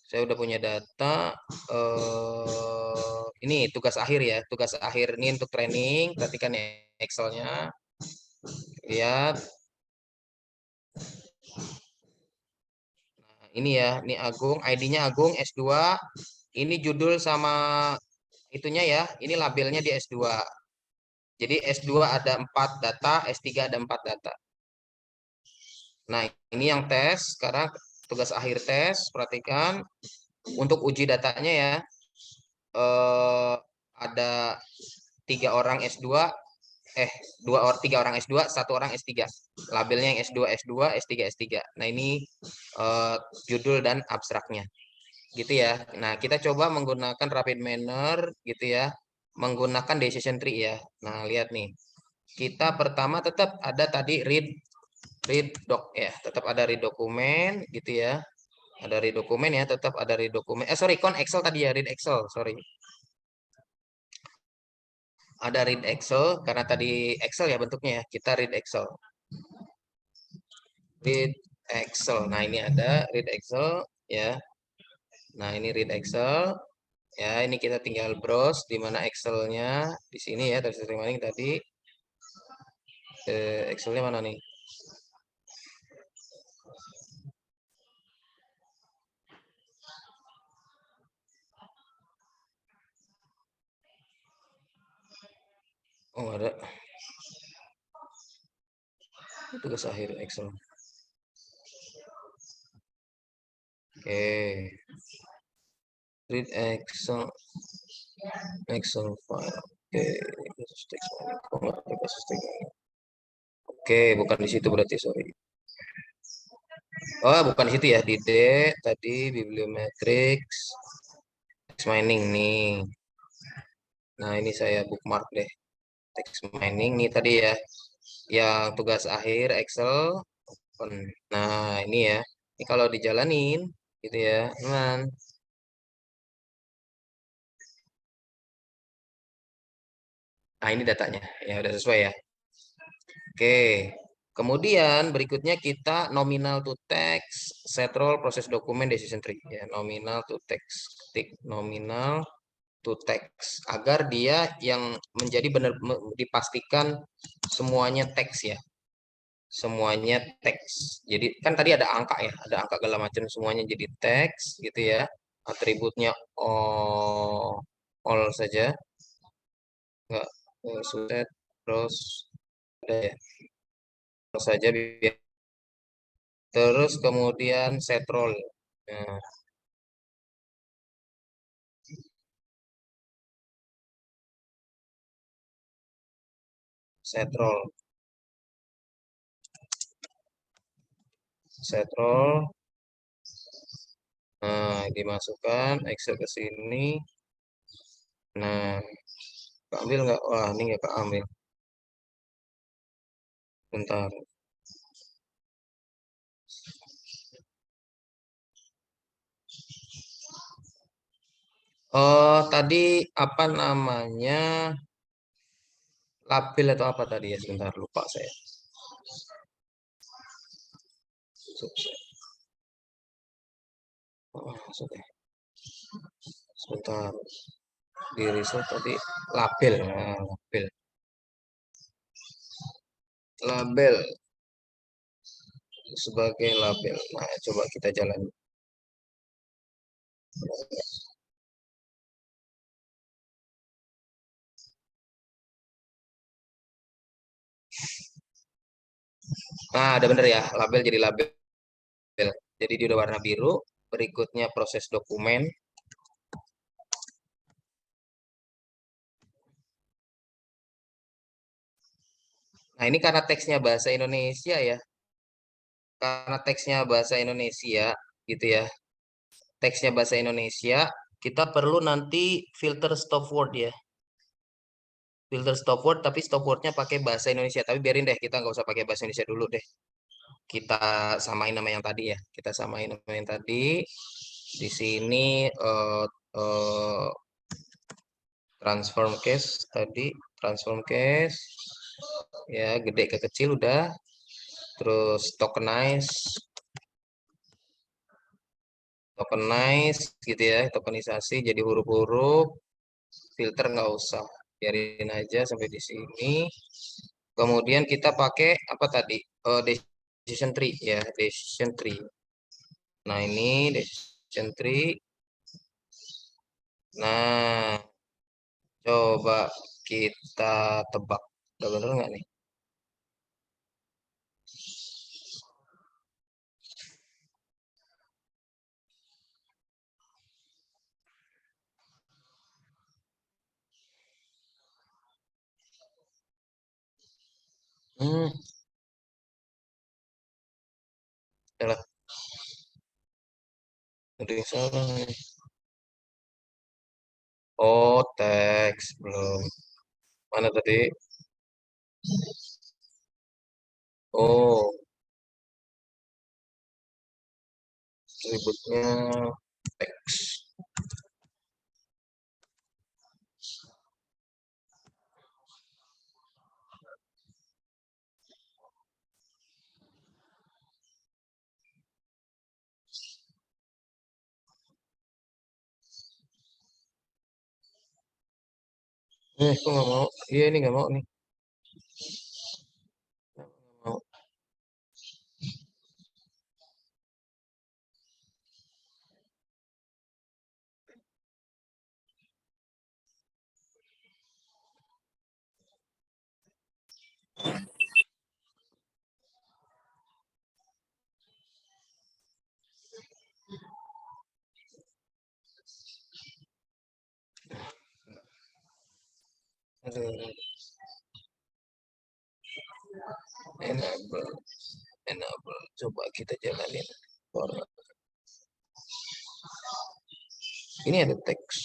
Saya udah punya data ini tugas akhir ya. Tugas akhir ini untuk training. Perhatikan ya Excelnya. Lihat. Nah, ini ya, ini Agung, ID-nya Agung S2. Ini judul sama itunya ya. Ini labelnya di S2. Jadi S2 ada 4 data, S3 ada 4 data. Nah, ini yang tes. Sekarang tugas akhir tes. Perhatikan. Untuk uji datanya ya. Ada 3 orang S2. Tiga orang S2, 1 orang S3. Labelnya yang S2, S2, S3, S3. Nah, ini judul dan abstraknya. Gitu ya. Nah, kita coba menggunakan rapid manner gitu ya. Menggunakan decision tree ya. Nah, lihat nih. Kita pertama tetap ada tadi read doc ya, tetap ada read dokumen gitu ya. Ada read dokumen ya, tetap ada read dokumen. Sorry, Excel tadi ya, read Excel, sorry. Ada read Excel karena tadi Excel ya bentuknya ya. Kita read Excel. Read Excel. Nah, ini ada read Excel ya. Nah, ini read Excel. Ya, ini kita tinggal browse di mana Excelnya di sini ya, tadi. Excelnya mana nih? Oh, ada. Tugas akhir Excel. Oke. Read Excel. Excel file. Oke. Oke, bukan di situ berarti, sorry. Oh, bukan di situ ya, di D tadi bibliometrics text mining nih. Nah, ini saya bookmark deh. Text mining nih tadi ya. Yang tugas akhir Excel open. Nah, ini ya. Ini kalau dijalanin gitu ya, teman. Nah, ini datanya. Ya, udah sesuai ya. Oke. Kemudian berikutnya kita nominal to text, set role, proses dokumen, decision tree. Ya, nominal to text. Ketik nominal to text agar dia yang menjadi benar dipastikan semuanya teks ya. Semuanya teks. Jadi kan tadi ada angka ya, ada angka segala macam semuanya jadi teks gitu ya. Atributnya all saja. Enggak suset terus ada ya. All saja biar. Terus kemudian set role. Nah, set role. Set role. Nah, dimasukkan Excel ke sini. Nah, keambil nggak? Wah, ini nggak keambil. Bentar. Oh, tadi apa namanya? Label atau apa tadi ya? Sebentar, lupa saya. Oh, sudah. Sebentar. Di result tadi label. Nah, label. Label sebagai label. Nah, coba kita jalan. Nah, ada bener ya, label jadi label. Jadi dia udah warna biru. Berikutnya proses dokumen. Nah, ini karena teksnya bahasa Indonesia ya. Karena teksnya bahasa Indonesia gitu ya. Teksnya bahasa Indonesia, kita perlu nanti filter stop word ya. Filter stop word, tapi stop wordnya pakai bahasa Indonesia. Tapi biarin deh, kita nggak usah pakai bahasa Indonesia dulu deh. Kita samain nama yang tadi ya. Kita samain nama yang tadi. Di sini eh, transform case tadi, transform case ya, gede ke kecil udah. Terus tokenize, tokenize gitu ya, tokenisasi jadi huruf-huruf. Filter nggak usah, biarin aja sampai di sini. Kemudian kita pakai apa tadi? Decision tree ya, decision tree. Nah, ini decision tree. Nah, coba kita tebak. Udah bener nggak nih? Hmm, udah lah. Ada yang salah nih. Oh, teks belum. Mana tadi? Oh, ributnya teks. Kok nggak mau? Iya, ini nggak mau nih. Nggak mau. Aduh, enable, enable. Coba kita jalanin. Ini ada teks.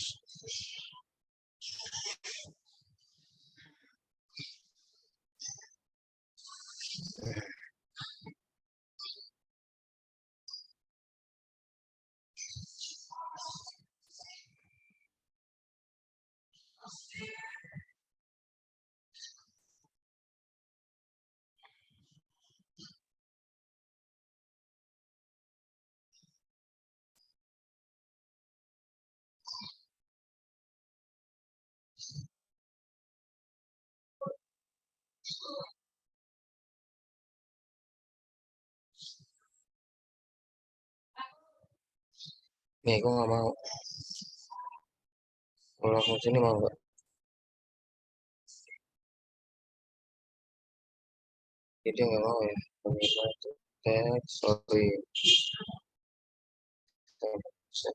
Nih, aku nggak mau. Kalau langsung sini mau nggak? Jadi nggak mau ya. Teks, sorry. Set,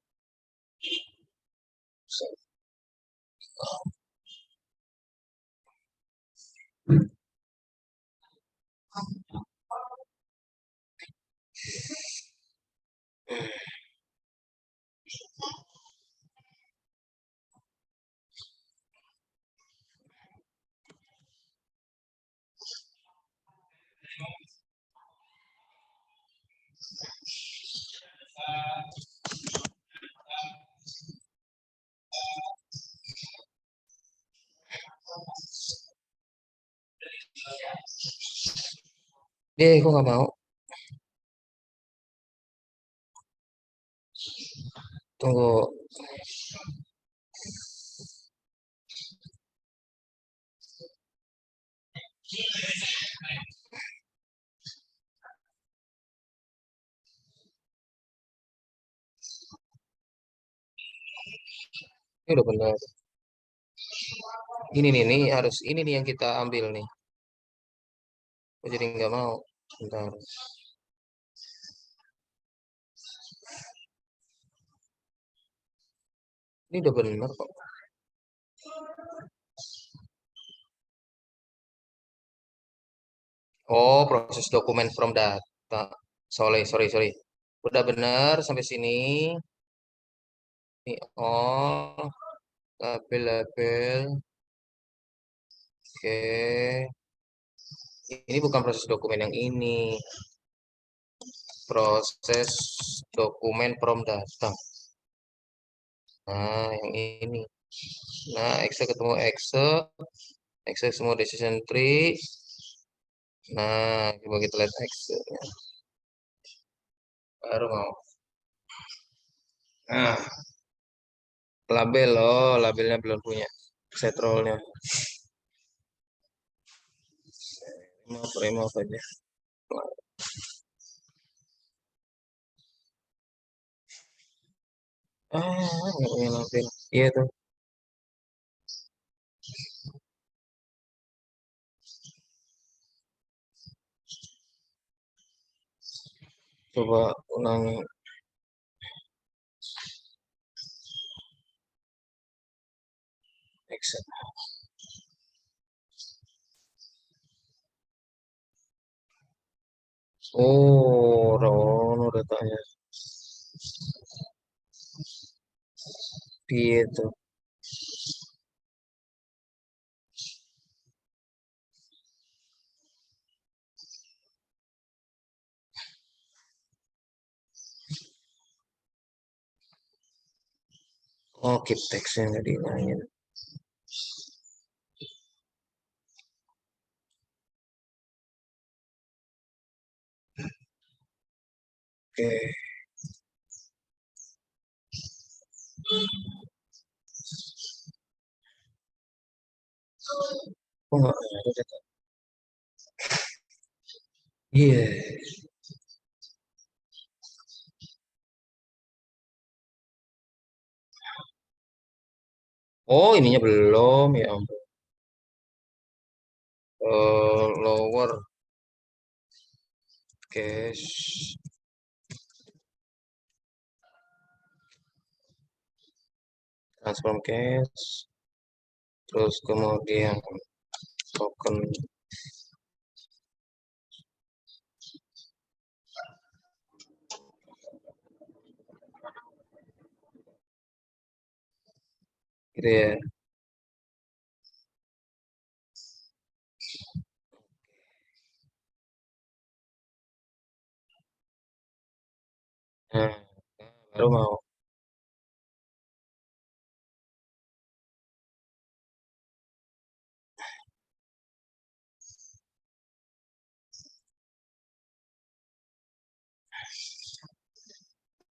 set. Aku nggak mau. Tunggu. Ini udah benar. Ini nih, harus ini nih yang kita ambil nih. Aku jadi nggak mau. Bentar. Ini udah benar kok. Oh, proses dokumen from data. Sorry. Udah benar sampai sini. Ini all label. Oke. Ini bukan proses dokumen yang ini. Proses dokumen from data. Nah, yang ini. Nah, Excel ketemu Excel semua decision tree. Nah, coba kita lihat Excel. Baru mau. Nah, label, labelnya belum punya. Set role-nya. Remove aja. Nggak punya label. Iya tuh. Coba ulangi. Excel. Oh, Rono datanya. Gitu. Oh, keep text-nya nggak dihilangin. Oke. Oh, nggak ada data. Iya. Oh, ininya belum ya ampun. Lower cache, transform cache, terus kemudian token. Gitu ya. Nah, baru mau.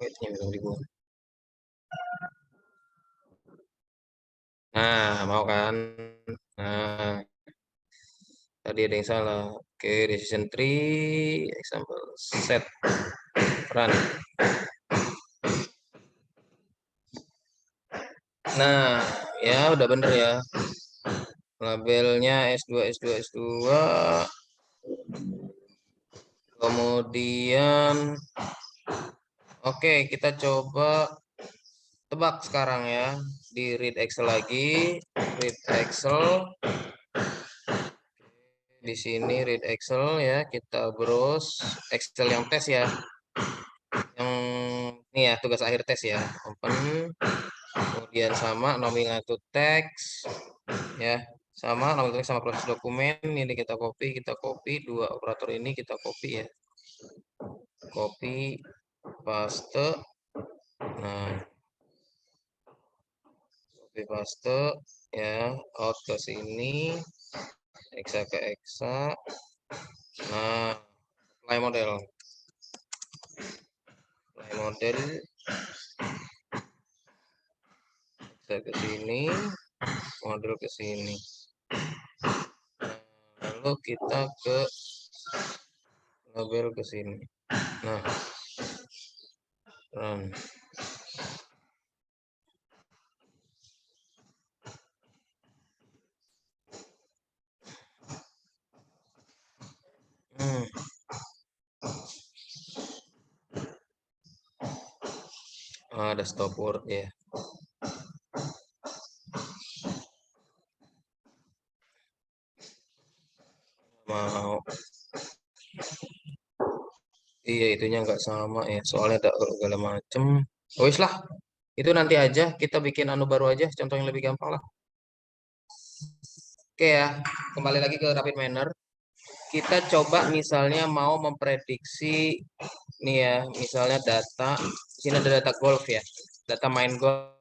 Wait-nya belum dibuat. Nah, mau kan? Nah, tadi ada yang salah. Oke, decision tree, example, set, run. Nah, ya udah bener ya. Labelnya S2, S2, S2. Kemudian, oke, kita coba tebak sekarang ya. Di read Excel lagi. Read Excel. Di sini read Excel ya. Kita browse Excel yang tes ya. Yang ini ya, tugas akhir tes ya. Open. Kemudian sama nominal to text ya. Sama nominal to text sama proses dokumen. Ini kita copy dua operator ini kita copy ya. Copy, paste. Nah, copy paste ya, out ke sini, exa ke exa. Nah, apply model exa ke sini, model ke sini. Nah, lalu kita ke label ke sini. Nah, run. Ada stop word ya. Mau. Iya, itunya nggak sama ya. Soalnya ada segala macem. Wis lah. Itu nanti aja kita bikin anu baru aja. Contoh yang lebih gampang lah. Oke ya. Kembali lagi ke rapid manner. Kita coba misalnya mau memprediksi nih ya. Misalnya data. Di sini ada data golf ya. Data main golf.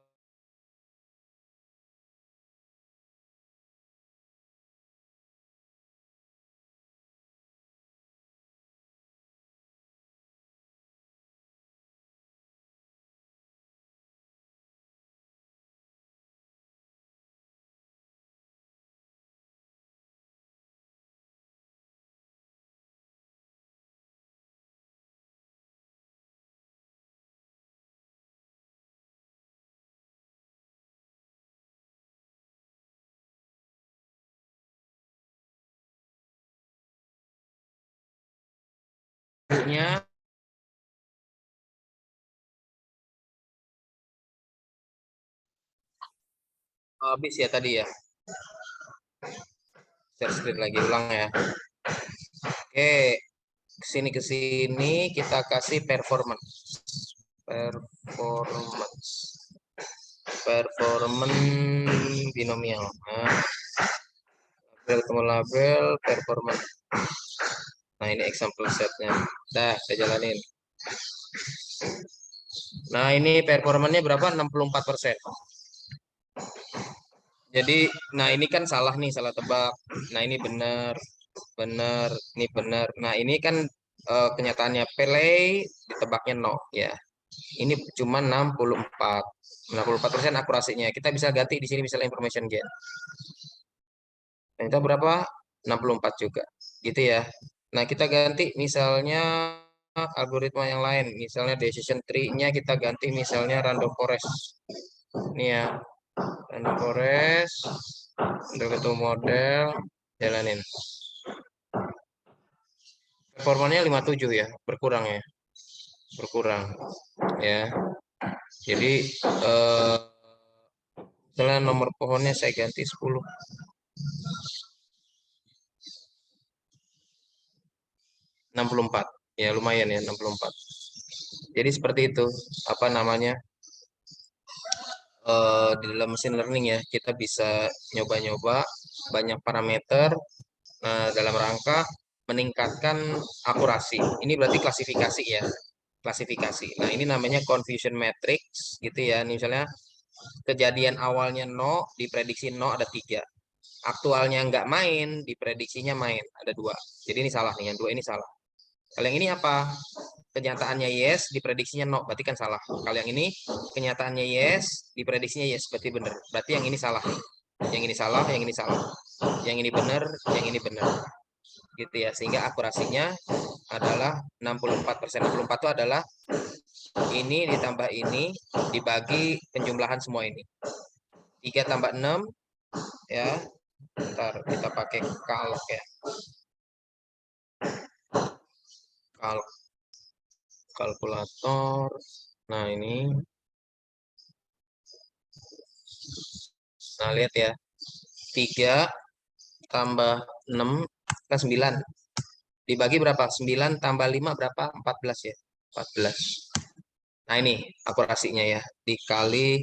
Nya habis ya tadi ya. Share screen lagi ulang ya. Oke, ke sini kita kasih performance. Performance binomial. Nah, label ketemu label performance. Nah, ini example setnya. Dah, saya jalanin. Nah, ini performanya berapa? 64%. Jadi, nah ini kan salah nih, salah tebak. Nah, ini benar, benar, ini benar. Nah, ini kan kenyataannya play ditebaknya 0 ya. Ini cuma 64. 64% akurasinya. Kita bisa ganti di sini misalnya information get. Nah, itu berapa? 64 juga. Gitu ya. Nah, kita ganti misalnya algoritma yang lain. Misalnya decision tree-nya kita ganti misalnya random forest. Ini ya. Random forest. Untuk ketemu model. Jalanin. Performanya 57 ya. Berkurang ya. Berkurang. Ya. Jadi, misalnya nomor pohonnya saya ganti 10. 64. Ya, lumayan ya 64. Jadi seperti itu. Apa namanya? Di dalam machine learning ya, kita bisa nyoba-nyoba banyak parameter dalam rangka meningkatkan akurasi. Ini berarti klasifikasi ya, klasifikasi. Nah, ini namanya confusion matrix gitu ya. Ini misalnya kejadian awalnya 0, diprediksi 0 ada 3. Aktualnya nggak main, diprediksinya main ada 2. Jadi ini salah nih, yang 2 ini salah. Kalau yang ini apa? Kenyataannya yes, diprediksinya no, berarti kan salah. Kalau yang ini kenyataannya yes, diprediksinya yes, berarti benar. Berarti yang ini salah. Yang ini salah, yang ini salah. Yang ini benar, yang ini benar. Gitu ya. Sehingga akurasinya adalah 64%. 64 itu adalah ini ditambah ini dibagi penjumlahan semua ini. 3 tambah 6 ya. Ntar kita pakai kalk ya. Kalkulator. Nah, ini. Nah, lihat ya. 3 tambah 6 kan 9. Dibagi berapa? 9 tambah 5 berapa? 14 ya. 14. Nah, ini akurasinya ya. Dikali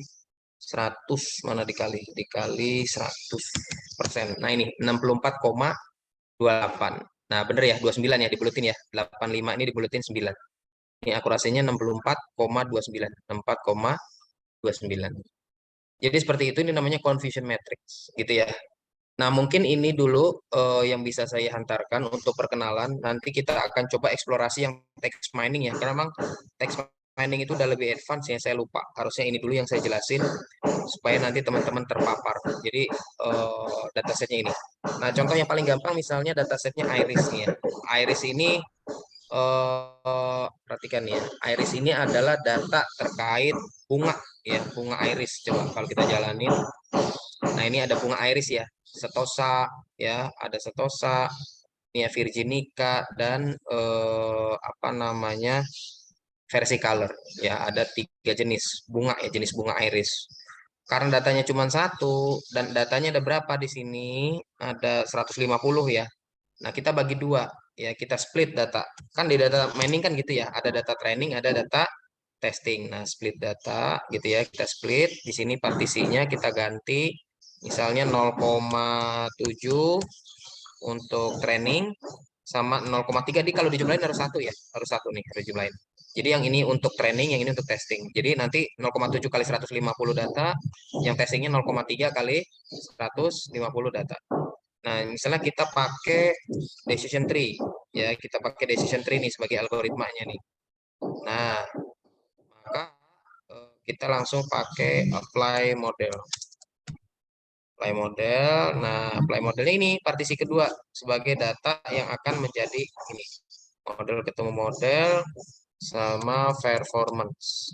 100. Mana dikali? Dikali 100%. Nah, ini 64,28. Nah, bener ya. 29 ya dibulutin ya. 85 ini dibulutin 9. Ini akurasinya 64,29. 64,29. Jadi seperti itu, ini namanya confusion matrix. Gitu ya. Nah, mungkin ini dulu yang bisa saya hantarkan untuk perkenalan. Nanti kita akan coba eksplorasi yang text mining ya. Karena memang text mining itu udah lebih advance ya, saya lupa. Harusnya ini dulu yang saya jelasin supaya nanti teman-teman terpapar. Jadi datasetnya ini. Nah, contoh yang paling gampang misalnya datasetnya Iris nih ya. Iris ini perhatikan ya. Iris ini adalah data terkait bunga ya, bunga iris. Coba kalau kita jalanin. Nah, ini ada bunga iris ya. Setosa ya, ada setosa, ini ya Virginica dan apa namanya? versi color. Ya, ada 3 jenis bunga ya, jenis bunga iris. Karena datanya cuma satu dan datanya ada berapa di sini? Ada 150 ya. Nah, kita bagi dua ya, kita split data. Kan di data mining kan gitu ya, ada data training, ada data testing. Nah, split data gitu ya, kita split. Di sini partisinya kita ganti misalnya 0,7 untuk training sama 0,3. Di kalau dijumlahin harus satu ya, harus satu nih harus jumlahin. Jadi yang ini untuk training, yang ini untuk testing. Jadi nanti 0,7 kali 150 data, yang testingnya 0,3 kali 150 data. Nah, misalnya kita pakai decision tree, ya kita pakai decision tree nih sebagai algoritmanya nih. Nah, maka kita langsung pakai apply model. Apply model. Nah, apply modelnya ini partisi kedua sebagai data yang akan menjadi ini. Model ketemu model sama performance.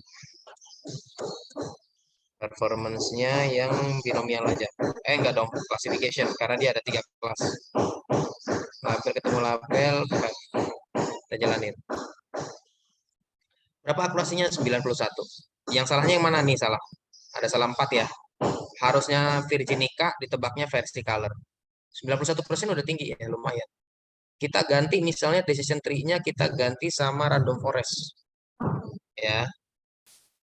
Performance-nya yang binomial aja. Enggak dong, classification karena dia ada 3 kelas. Label ketemu label, kita jalanin. Berapa akurasinya? 91. Yang salahnya yang mana nih salah? Ada salah 4 ya. Harusnya Virginica ditebaknya versi color. 91% udah tinggi ya, lumayan. Kita ganti misalnya decision tree-nya kita ganti sama random forest. Ya.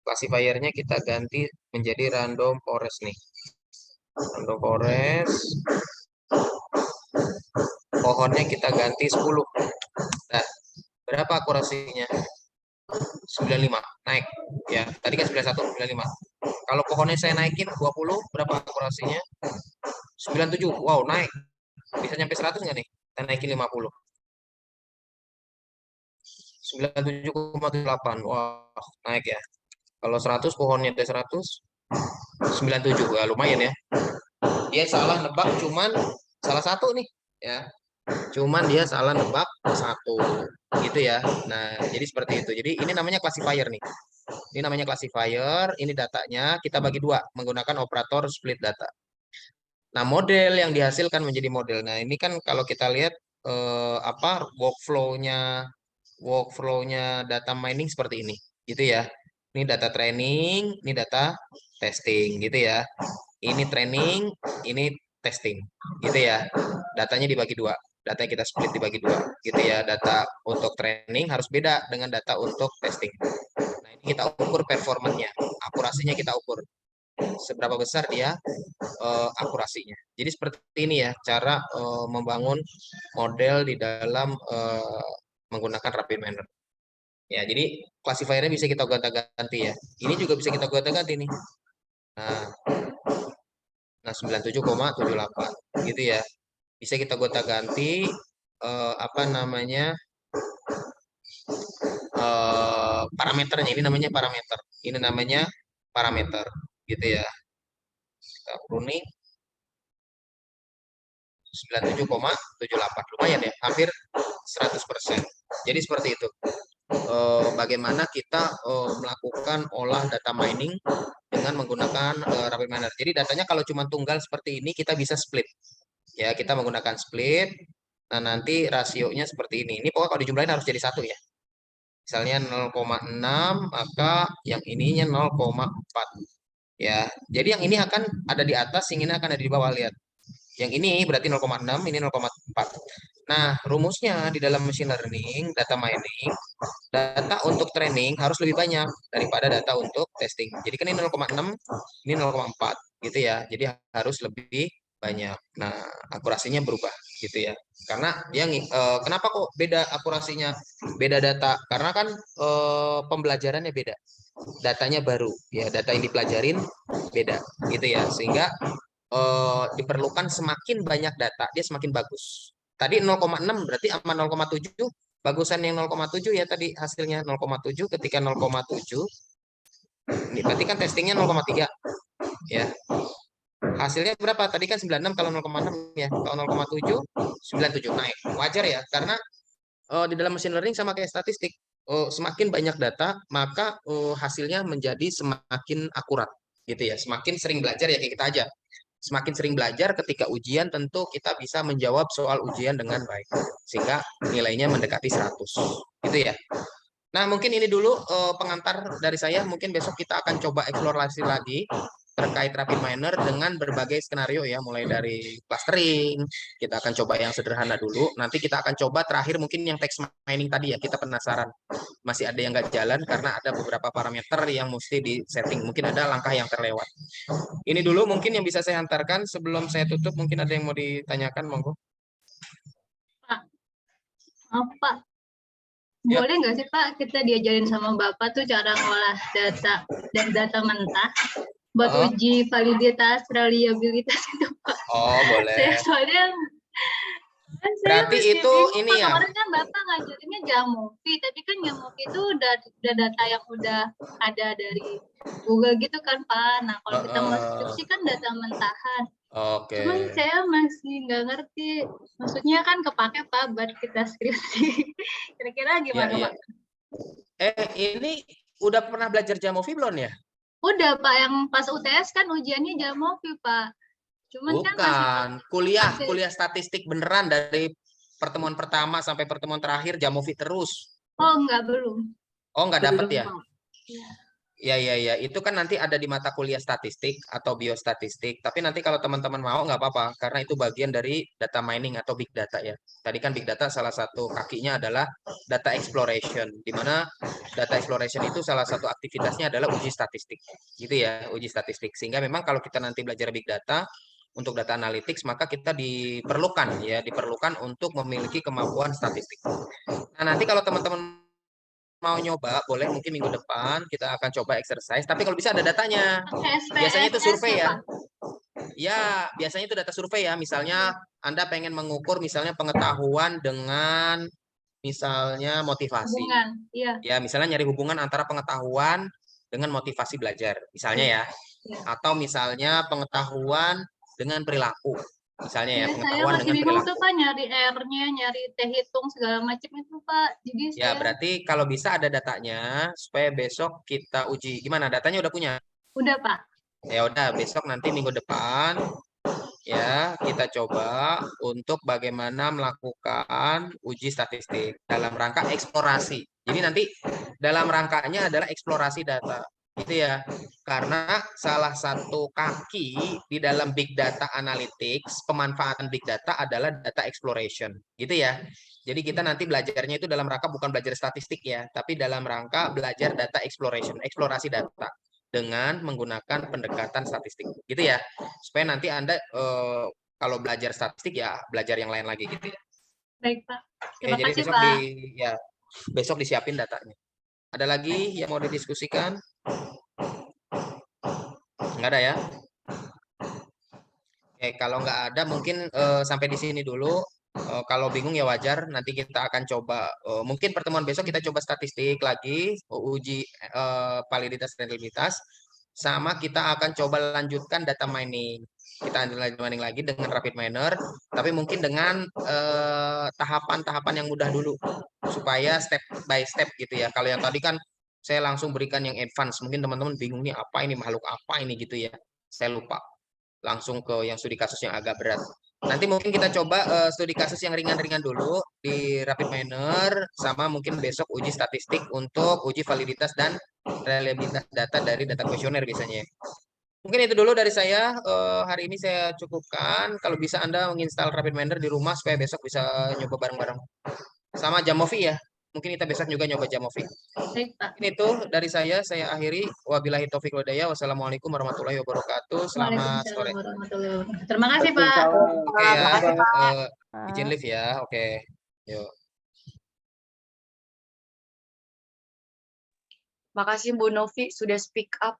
Classifier-nya kita ganti menjadi random forest nih. Random forest. Pohonnya kita ganti 10. Nah, berapa akurasinya? 95, naik. Ya, tadi kan 91, 95. Kalau pohonnya saya naikin 20, berapa akurasinya? 97. Wow, naik. Bisa nyampe 100 nggak nih? Kita naikin 50. 97,8. Wah, naik ya. Kalau 100 pohonnya ada 100, 97. Wah, lumayan ya. Dia salah nebak cuman salah satu nih, ya. Cuman dia salah nebak satu, gitu ya. Nah, jadi seperti itu. Jadi ini namanya classifier nih. Ini namanya classifier, ini datanya kita bagi dua menggunakan operator split data. Nah, model yang dihasilkan menjadi model. Nah, ini kan kalau kita lihat apa workflow-nya data mining seperti ini, gitu ya. Ini data training, ini data testing, gitu ya. Ini training, ini testing, gitu ya. Datanya dibagi dua, data yang kita split dibagi dua, gitu ya. Data untuk training harus beda dengan data untuk testing. Nah, ini kita ukur performanya, akurasinya kita ukur seberapa besar dia akurasinya. Jadi seperti ini ya cara membangun model di dalam menggunakan RapidMiner. Ya, jadi classifiernya bisa kita gonta-ganti ya. Ini juga bisa kita gonta-ganti nih. Nah, 97,78 gitu ya. Bisa kita gonta-ganti apa namanya parameternya. Ini namanya parameter. Ini namanya parameter gitu ya. Kita pruning 97,78, lumayan ya, hampir 100%. Jadi seperti itu. Bagaimana kita melakukan olah data mining dengan menggunakan RapidMiner. Jadi datanya kalau cuma tunggal seperti ini kita bisa split. Ya, kita menggunakan split. Nah, nanti rasionya seperti ini. Ini pokoknya kalau dijumlahin harus jadi satu ya. Misalnya 0,6, maka yang ininya 0,4. Ya, jadi yang ini akan ada di atas, yang ini akan ada di bawah, lihat. Yang ini berarti 0,6, ini 0,4. Nah, rumusnya di dalam machine learning, data mining, data untuk training harus lebih banyak daripada data untuk testing. Jadi kan ini 0,6, ini 0,4 gitu ya. Jadi harus lebih banyak. Nah, akurasinya berubah gitu ya. Karena dia kenapa kok beda akurasinya, beda data? Karena kan pembelajarannya beda. Datanya baru ya, data yang dipelajarin beda gitu ya. Sehingga diperlukan semakin banyak data, dia semakin bagus. Tadi 0,6 berarti sama 0,7, bagusan yang 0,7 ya tadi hasilnya 0,7 ketika 0,7. Ini berarti kan testingnya 0,3 ya. Hasilnya berapa? Tadi kan 96 kalau 0,6 ya. Kalau 0,7 97 naik. Wajar ya karena di dalam machine learning sama kayak statistik. Semakin banyak data, maka hasilnya menjadi semakin akurat gitu ya. Semakin sering belajar ya kayak kita aja. Semakin sering belajar ketika ujian tentu kita bisa menjawab soal ujian dengan baik sehingga nilainya mendekati 100 gitu ya. Nah, mungkin ini dulu pengantar dari saya. Mungkin besok kita akan coba eksplorasi lagi terkait rapid minor dengan berbagai skenario ya, mulai dari clustering, kita akan coba yang sederhana dulu. Nanti kita akan coba terakhir mungkin yang text mining tadi ya, kita penasaran. Masih ada yang nggak jalan karena ada beberapa parameter yang mesti di setting. Mungkin ada langkah yang terlewat. Ini dulu mungkin yang bisa saya hantarkan sebelum saya tutup. Mungkin ada yang mau ditanyakan, monggo. Pak, maaf Pak, Ya. boleh nggak sih Pak kita diajarin sama Bapak tuh cara ngolah data dan data mentah buat Oh, uji validitas, reliabilitas itu Pak. oh Saya boleh. soalnya saya Berarti masih itu bingung ini Pak. ya. Kemarin kan Bapak ngajarinnya Jamovi, tapi kan Jamovi itu udah data yang udah ada dari Google gitu kan Pak. Nah kalau kita mau Eh, skripsi kan data mentahan. Oke. Cuman saya masih nggak ngerti. Maksudnya kan kepake Pak buat kita skripsi. Kira-kira Ya, gimana iya. Pak? Ini udah pernah belajar Jamovi belum ya? Udah Pak, yang pas UTS kan ujiannya Jamovi Pak. Cuman kan Bukan. Kuliah, masih kuliah statistik beneran dari pertemuan pertama sampai pertemuan terakhir Jamovi terus. oh enggak belum. Oh, nggak dapet Belum ya? Pak. Iya. Ya, ya, ya. Itu kan nanti ada di mata kuliah statistik atau biostatistik. Tapi nanti kalau teman-teman mau nggak apa-apa, karena itu bagian dari data mining atau big data ya. Tadi kan big data salah satu kakinya adalah data exploration, di mana data exploration itu salah satu aktivitasnya adalah uji statistik, gitu ya, uji statistik. Sehingga memang kalau kita nanti belajar big data untuk data analytics, maka kita diperlukan untuk memiliki kemampuan statistik. Nah, nanti kalau teman-teman mau nyoba, boleh mungkin minggu depan kita akan coba exercise. Tapi kalau bisa ada datanya. Pakai Biasanya itu SPSS survei ya ya. Pak? Ya, biasanya itu data survei ya. Misalnya Anda pengen mengukur misalnya pengetahuan dengan misalnya motivasi. Hubungan. Iya. Ya, misalnya nyari hubungan antara pengetahuan dengan motivasi belajar. Misalnya ya. Iya. Atau misalnya pengetahuan dengan perilaku. Misalnya ya, Iya, saya pengetahuan masih dengan bingung tuh perilaku. Pak nyari R-nya, nyari teh hitung segala macam itu Pak. Jadi Ya, saya berarti kalau bisa ada datanya supaya besok kita uji. Gimana? Datanya udah punya? udah Pak. Ya udah, besok nanti minggu depan ya kita coba untuk bagaimana melakukan uji statistik dalam rangka eksplorasi. Jadi nanti dalam rangkanya adalah eksplorasi data. Gitu ya. Karena salah satu kaki di dalam big data analytics, pemanfaatan big data adalah data exploration. Gitu ya. Jadi kita nanti belajarnya itu dalam rangka bukan belajar statistik ya, tapi dalam rangka belajar data exploration, eksplorasi data dengan menggunakan pendekatan statistik. Gitu ya. Supaya nanti Anda kalau belajar statistik ya belajar yang lain lagi gitu ya. Baik Pak. Oke, Terima jadi kasih Pak. besok disiapin datanya. Ada lagi yang mau didiskusikan? Nggak ada ya? Oke, kalau nggak ada mungkin sampai di sini dulu. Kalau bingung ya wajar, nanti kita akan coba. Mungkin pertemuan besok kita coba statistik lagi, uji validitas dan reliabilitas, sama kita akan coba lanjutkan data mining. Kita lanjut mining lagi dengan rapid miner, tapi mungkin dengan tahapan-tahapan yang mudah dulu, supaya step by step gitu ya. Kalau yang tadi kan saya langsung berikan yang advance, mungkin teman-teman bingung nih apa ini makhluk apa ini gitu ya. Saya lupa langsung ke yang studi kasus yang agak berat. Nanti mungkin kita coba studi kasus yang ringan-ringan dulu di rapid miner, sama mungkin besok uji statistik untuk uji validitas dan reliabilitas data dari data kuesioner biasanya. Mungkin itu dulu dari saya. Hari ini saya cukupkan. Kalau bisa Anda menginstal rapid miner di rumah supaya besok bisa nyoba bareng-bareng. Sama Jamovi ya. Mungkin kita besok juga nyoba Jamovi. Baik Pak. Ini itu dari saya akhiri. Wabillahi taufiq walhidayah. Wassalamualaikum warahmatullahi wabarakatuh. Selamat Waalaikumsalam sore. warahmatullahi wabarakatuh. Terima kasih Pak. Waalaikumsalam. Oke ya. Terima kasih Pak. Izin live ya. Oke. Yuk. Makasih Bu Novi sudah speak up.